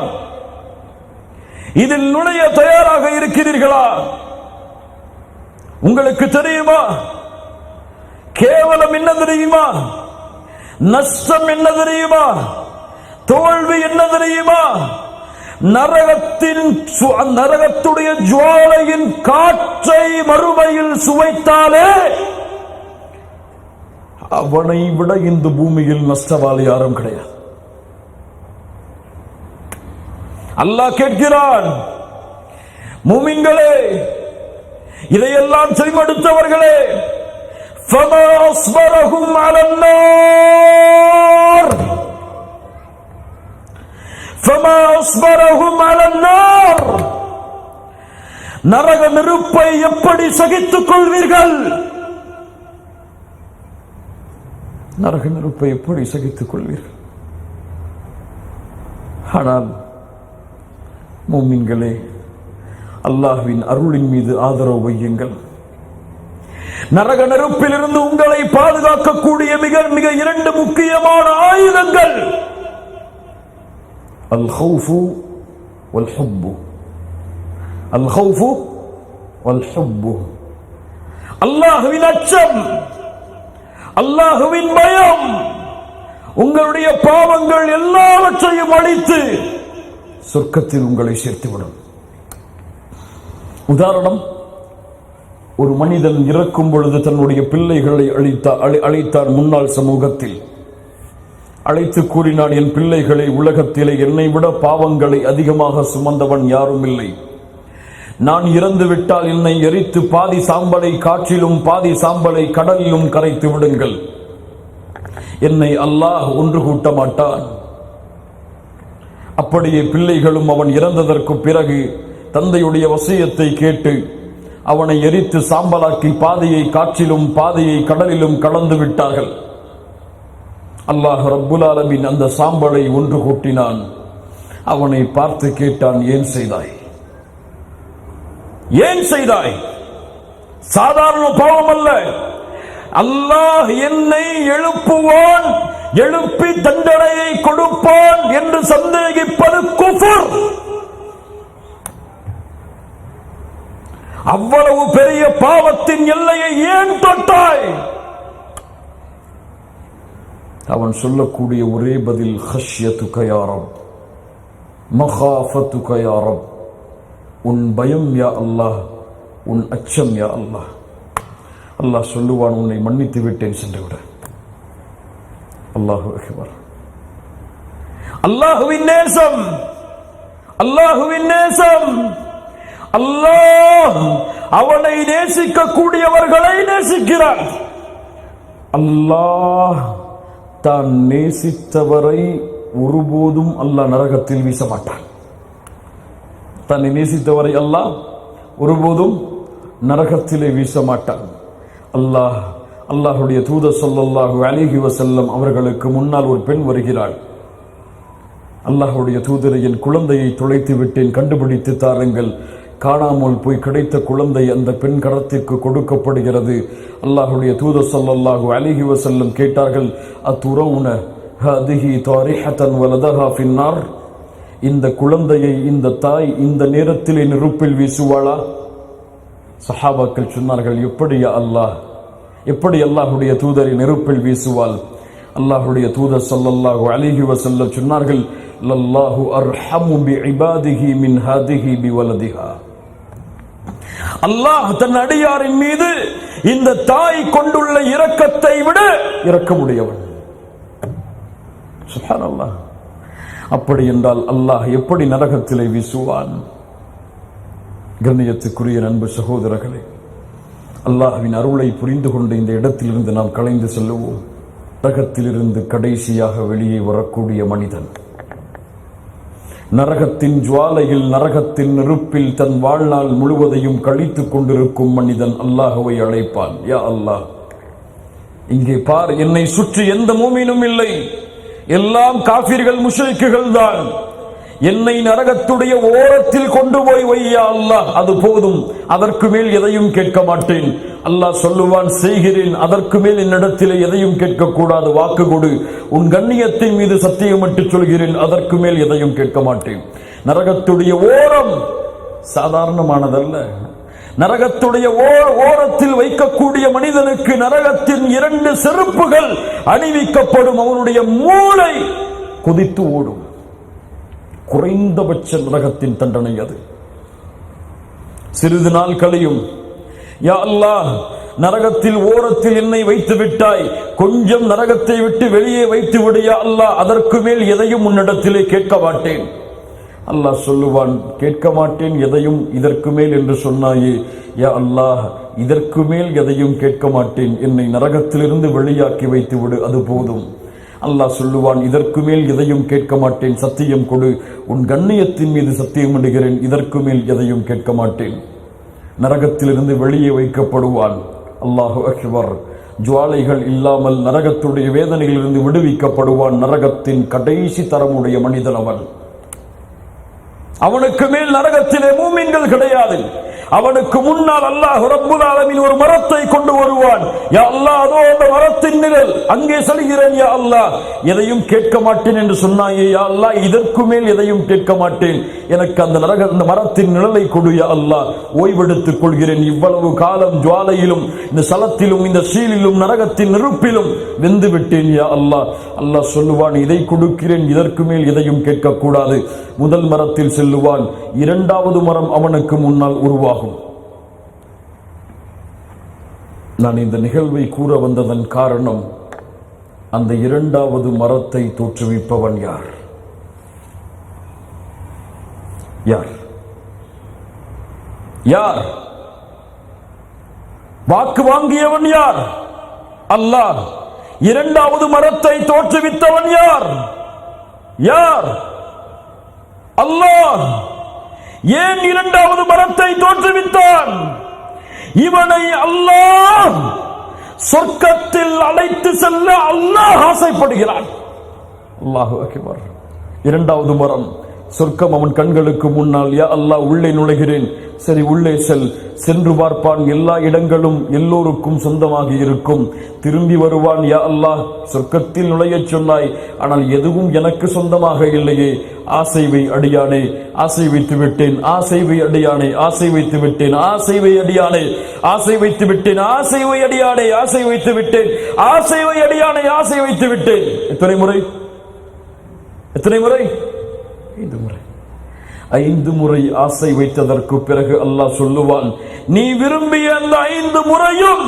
இதில் நுழைய தயாராக இருக்கிறீர்களா? உங்களுக்கு தெரியுமா கேவலம் என்ன தெரியுமா? நஷ்டம் என்ன தெரியுமா? தோல்வி என்ன தெரியுமா? நரகத்துடைய ஜுவாலையின் காற்றை மறுமையில் சுவைத்தாலே அவனை விட இந்த பூமியில் நஷ்டவாளி யாரும் கிடையாது. அல்லாஹ் கேட்கிறான், மூமின்களே, இதையெல்லாம் செவிமடுத்தவர்களே, فَمَا أَصْبَرَهُمْ عَلَى النَّارِ فَمَا أَصْبَرَهُمْ عَلَى النَّارِ நரக நெருப்பை எப்படி சகித்துக் கொள்வீர்கள்? நரக நெருப்பை எப்படி சகித்துக் கொள்வீர்கள்? ஆனால் மூமின்களே, அல்லாஹ்வின் அருளின் மீது ஆதரவு வையுங்கள். நரக நெருப்பிலிருந்து உங்களை பாதுகாக்கக்கூடிய மிக மிக 2 முக்கியமான ஆயுதங்கள் அல் ஹௌஃபு வல் ஹுப்பு. அல் ஹௌஃபு வல் ஹுப்பு, அல்லாஹ்வின் அச்சம், அல்லாஹ்வின் பயம் உங்களுடைய பாவங்கள் எல்லாவற்றையும் அழித்து சொர்க்கத்தில் உங்களை சேர்த்துவிடும். உதாரணம், ஒரு மனிதன் இறக்கும் பொழுது தன்னுடைய பிள்ளைகளை அழைத்தார். முன்னாள் சமூகத்தில் அழைத்து கூறினான், என் பிள்ளைகளை, உலகத்திலே என்னை விட பாவங்களை அதிகமாக சுமந்தவன் யாரும் இல்லை. நான் இறந்து விட்டால் என்னை எரித்து பாதி சாம்பலை காற்றிலும் பாதி சாம்பலை கடலிலும் கரைத்து விடுங்கள். என்னை அல்லாஹ் ஒன்று கூட்ட மாட்டான். அப்படியே பிள்ளைகளும் அவன் இறந்ததற்கு பிறகு தந்தையுடைய வசியத்தை கேட்டு அவனை எரித்து சாம்பலாக்கி பாதியை காற்றிலும் பாதியை கடலிலும் கலந்து விட்டார்கள். அல்லாஹ் ரப்புல் ஆலமீன் அந்த சாம்பலை ஒன்று கூட்டினான். அவனை பார்த்து கேட்டான், ஏன் செய்தாய்? ஏன் செய்தாய்? சாதாரண பாவம் அல்ல. அல்லாஹ் என்னை எழுப்புவான், எழுப்பி தண்டனையை கொடுப்பான் என்று சந்தேகிப்பது குஃப்ர். அவ்வளவு பெரிய பாவத்தின் எல்லையை ஏன் தொட்டாய்? அவன் சொல்லக்கூடிய ஒரே பதில், ஹஷ்யத்துக யா ரப், மகாஃபத்துக யா ரப். உன் பயம் யா அல்லாஹ், உன் அச்சம் யா அல்லாஹ். அல்லாஹ் சொல்லுவான், உன்னை மன்னித்து விட்டேன், சென்று விட. அல்லாஹு அக்பர். அல்லாஹுவின் நேசம், அல்லாஹுவின் நேசம். அல்லாஹ் அவனை நேசிக்கக்கூடியவர்களை நேசிக்கிறான். அல்லாஹ் தான் நேசித்தவரை ஒருபோதும் அல்லாஹ் நரகத்தில் வீச மாட்டான். தன்னை நேசித்தவரை அல்லாஹ் ஒருபோதும் நரகத்திலே வீச மாட்டான். அல்லாஹுடைய தூதர் ஸல்லல்லாஹு அலைஹி வஸல்லம் அவர்களுக்கு முன்னால் ஒரு பெண் வருகிறாள். அல்லாஹுடைய தூதரை, என் குழந்தையை தொலைத்து விட்டேன், கண்டுபிடித்து தாருங்கள். காணாமல் போய் கிடைத்த குழந்தை அந்த பெண் கரத்திற்கு கொடுக்கப்படுகிறது. அல்லாஹுடைய தூதர் ஸல்லல்லாஹு அலைஹி வஸல்லம் கேட்டார்கள், அத்துரவுன ஹதிஹி தாரிஹத்தன் வலதஹா ஃபின்னார். இந்த குழந்தையை இந்த தாய் இந்த நேரத்தில் நெருப்பில் வீசுவாளா? சஹாபாக்கள் சொன்னார்கள், எப்படியா அல்லாஹ், எப்படி அல்லாஹுடைய தூதரை நெருப்பில் வீசுவாள்? அல்லாஹுடைய தூதர் ஸல்லல்லாஹு அலைஹி வஸல்லம் சொன்னார்கள், லல்லாஹு அர்ஹமு பிஇபாதிஹி மின் ஹாதிஹி பிவலதிஹா. அல்லாஹ் தன் அடியாரின் மீது இந்த தாய் கொண்டுள்ள இரக்கத்தை விட இரக்கமுடையவன். சுப்ஹானல்லாஹ். அப்படி என்றால் அல்லாஹ் எப்படி நரகத்திலே வீசுவான்? கண்ணியத்துக்குரிய நண்பு சகோதரர்களே, அல்லாஹ்வின் அருளை புரிந்து கொண்டு இந்த இடத்திலிருந்து நாம் கலைந்து செல்லுவோம். நரகத்திலிருந்து கடைசியாக வெளியே வரக்கூடிய மனிதன், நரகத்தின் ஜுவாலையில், நரகத்தின் நெருப்பில் தன் வாழ்நாள் முழுவதையும் கழித்துக் கொண்டிருக்கும் மனிதன் அல்லாஹ்வை அழைப்பான், யா அல்லாஹ், இங்கே பார், என்னை சுற்றி எந்த மூமினும் இல்லை, எல்லாம் காஃபிர்கள், முஷ்ரிக்குகள் தான். என்னை நரகத்துடைய ஓரத்தில் கொண்டு போய் வையா அல்லாஹ், அது போதும், அதற்கு மேல் எதையும் கேட்க மாட்டேன். அல்லாஹ் சொல்லுவான், செய்கிறேன், அதற்கு மேல் என்னிடத்திலே எதையும் கேட்கக்கூடாது, வாக்கு கொடு, உன் கண்ணியத்தின் மீது சத்தியமிட்டு சொல்கிறேன், அதற்கு மேல் எதையும் கேட்க மாட்டேன். நரகத்துடைய ஓரம் சாதாரணமானதல்ல. நரகத்துடைய ஓரத்தில் வைக்கக்கூடிய மனிதனுக்கு நரகத்தின் 2 செருப்புகள் அணிவிக்கப்படும். அவனுடைய மூளை கொதித்து ஓடும். குறைந்தபட்ச நரகத்தின் தண்டனை அது. சிறிது நாள் கழியும், யா அல்லாஹ், நரகத்தில் ஓரத்தில் என்னை வைத்து விட்டாய், கொஞ்சம் நரகத்தை விட்டு வெளியே வைத்து விடு யா அல்லாஹ், அதற்கு மேல் எதையும் உன்னிடத்திலே கேட்க மாட்டேன். அல்லாஹ் சொல்லுவான், கேட்க மாட்டேன் எதையும் இதற்கு மேல் என்று சொன்னாயே, யா அல்லாஹ், இதற்கு மேல் எதையும் கேட்க மாட்டேன், என்னை நரகத்திலிருந்து வெளியாக்கி வைத்து விடு, அது போதும். அல்லாஹ் சொல்லுவான், இதற்கு மேல் எதையும் கேட்க மாட்டேன், சத்தியம் கொடு, உன் கண்ணியத்தின் மீது சத்தியம் இடுகிறேன், இதற்கு மேல் எதையும் கேட்க மாட்டேன். நரகத்திலிருந்து வெளியே வைக்கப்படுவான். அல்லாஹு அக்பர். ஜுவாலைகள் இல்லாமல் நரகத்துடைய வேதனையிலிருந்து விடுவிக்கப்படுவான். நரகத்தின் கடைசி தரமுடைய மனிதன் அவன். அவனுக்கு மேல் நரகத்திலே மூமின்கள் கிடையாது. அவனுக்கு முன்னால் அல்லாஹ் ரப்புல் ஆலமீன் ஒரு மரத்தை கொண்டு வருவான். யா அல்லாஹ், அதோ அந்த மரத்தின் நிழல், அங்கே செல்கிறேன் யா அல்லாஹ். எதையும் கேட்க மாட்டேன் என்று சொன்னாயே யா அல்லாஹ், இதற்கு மேல் எதையும் கேட்க மாட்டேன், எனக்கு அந்த மரத்தின் நிழலை கொடு யா அல்லாஹ், ஓய்வெடுத்துக் கொள்கிறேன். இவ்வளவு காலம் ஜுவாலையிலும் இந்த சலத்திலும் இந்த சீலிலும் நரகத்தின் நெருப்பிலும் வெந்து விட்டேன் யா அல்லாஹ். அல்லாஹ் சொல்லுவான், இதை கொடுக்கிறேன், இதற்கு மேல் எதையும் கேட்கக்கூடாது. முதல் மரத்தில் செல்லுவான், இரண்டாவது மரம் அவனுக்கு முன்னால் உருவாகும். நான் இந்த நிகழ்வை கூற வந்ததன் காரணம், அந்த இரண்டாவது மரத்தை தோற்றுவிப்பவன் யார்? யார்? யார்? வாக்கு வாங்கியவன் யார்? அல்லாஹ். இரண்டாவது மரத்தை தோற்றுவித்தவன் யார்? யார்? அல்லாஹ். ஏன் இரண்டாவது மரத்தை தோற்றுவித்தான்? இவனை அல்லாஹ் சொர்க்கத்தில் அழைத்து செல்ல அல்லாஹ் ஆசைப்படுகிறான். அல்லாஹு அக்பர். இரண்டாவது மரம் சொர்க்கம் அவன் கண்களுக்கு முன்னால். யா அல்லாஹ், உள்ளே நுழைகிறேன். சரி, உள்ளே சென்று பார்ப்பான். எல்லா இடங்களும் எல்லோருக்கும் சொந்தமாகி இருக்கும். திரும்பி வருவான். யா அல்லாஹ், சொர்க்கத்தில் நுழைய சொன்னாய், ஆனால் எதுவும் எனக்கு சொந்தமாக இல்லையே. ஆசைவை அடியானே, ஆசை வைத்து விட்டேன். ஆசைவை அடியானே, ஆசை வைத்து விட்டேன். ஆசைவை அடியானே, ஆசை வைத்து விட்டேன். ஆசைவை அடியானே, ஆசை வைத்து விட்டேன். ஆசைவை அடியானே, ஆசை வைத்து விட்டேன். எத்தனை முறை? எத்தனை முறை? 5 முறை. 5 முறை ஆசை வைத்ததற்கு பிறகு அல்லாஹ் சொல்லுவான், நீ விரும்பிய அந்த 5 முறையும்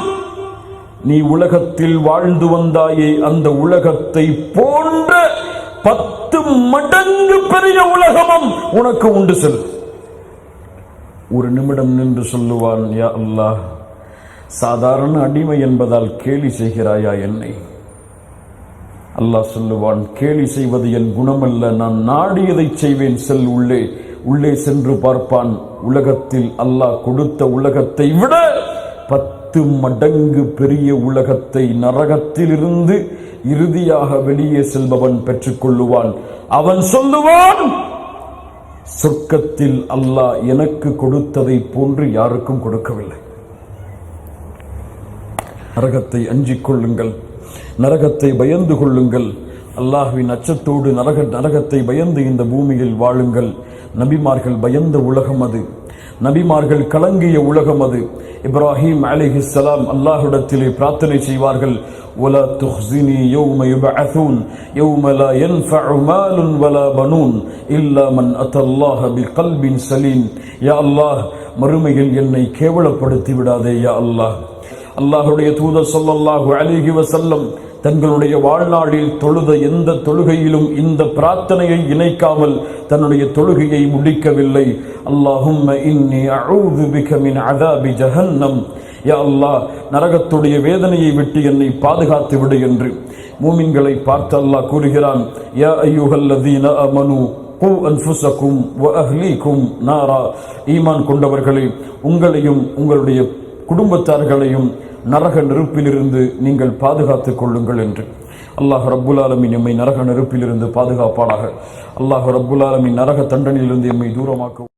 நீ உலகத்தில் வாழ்ந்து வந்தாயே, அந்த உலகத்தை போன்ற 10 மடங்கு பெரிய உலகமும் உனக்கு உண்டு செல். ஒரு நிமிடம் நின்று சொல்லுவான், யா அல்லாஹ், சாதாரண அடிமை என்பதால் கேலி செய்கிறாயா என்னை? அல்லாஹ் சொல்லுவான், கேலி செய்வது என் குணமல்ல, நான் நாடியதை செய்வேன், செல் உள்ளே. உள்ளே சென்று பார்ப்பான். உலகத்தில் அல்லாஹ் கொடுத்த உலகத்தை விட 10 மடங்கு பெரிய உலகத்தை நரகத்தில் இருந்து இறுதியாக வெளியே செல்பவன் பெற்றுக் கொள்ளுவான். அவன் சொல்லுவான், சொர்க்கத்தில் அல்லாஹ் எனக்கு கொடுத்ததை போன்று யாருக்கும் கொடுக்கவில்லை. நரகத்தை அஞ்சிக் கொள்ளுங்கள், நரகத்தை பயந்து கொள்ளுங்கள். அல்லாஹ்வின் அச்சத்தோடு நரகத்தை பயந்து இந்த பூமியில் வாழுங்கள். நபிமார்கள் பயந்த உலகம் அது. நபிமார்கள் கலங்கிய உலகம் அது. இப்ராஹிம் அலைஹிஸ்ஸலாம் அல்லாஹ்விடத்திலே பிரார்த்தனை செய்வார்கள், வலா துஹ்ஸினி யௌம யுபஅஸூன் யௌம லா யன்ஃபஉ மாலுன் வலா பனூன் இல்லா மன் அத்தல்லாஹ பிகல்பின் சலீம். யா அல்லாஹ், மறுமையில் என்னை கேவலப்படுத்தி விடாதே யா அல்லாஹ். அல்லாஹ்வுடைய தூதர் ஸல்லல்லாஹு அலைஹி வஸல்லம் தங்களுடைய வாழ்நாளில் தொழுத எந்த தொழுகையிலும் இந்த பிரார்த்தனையை இணைக்காமல் தன்னுடைய தொழுகையை முடிக்கவில்லை. அல்லாஹும்ம இன்னி அஊது பிக மின் அஸாபி ஜஹன்னம். யா அல்லாஹ், நரகத்துடைய வேதனையை விட்டு என்னை பாதுகாத்து விடு என்று மூமின்களை பார்த்து அல்லாஹ் கூறுகிறான், யா அய்யுஹல்லதீன ஆமனூ கூ அன்ஃபுஸகும் வ அஹ்லீகும் நாரா. ஈமான் கொண்டவர்களே, உங்களையும் உங்களுடைய குடும்பத்தார்களையும் நரக நெருப்பிலிருந்து நீங்கள் பாதுகாத்துக் கொள்ளுங்கள் என்று. அல்லாஹ் ரப்புல் ஆலமீன் எம்மை நரக நெருப்பிலிருந்து பாதுகாப்பானாக. அல்லாஹ் ரப்புல் ஆலமீன் நரக தண்டனையிலிருந்து எம்மை தூரமாக்க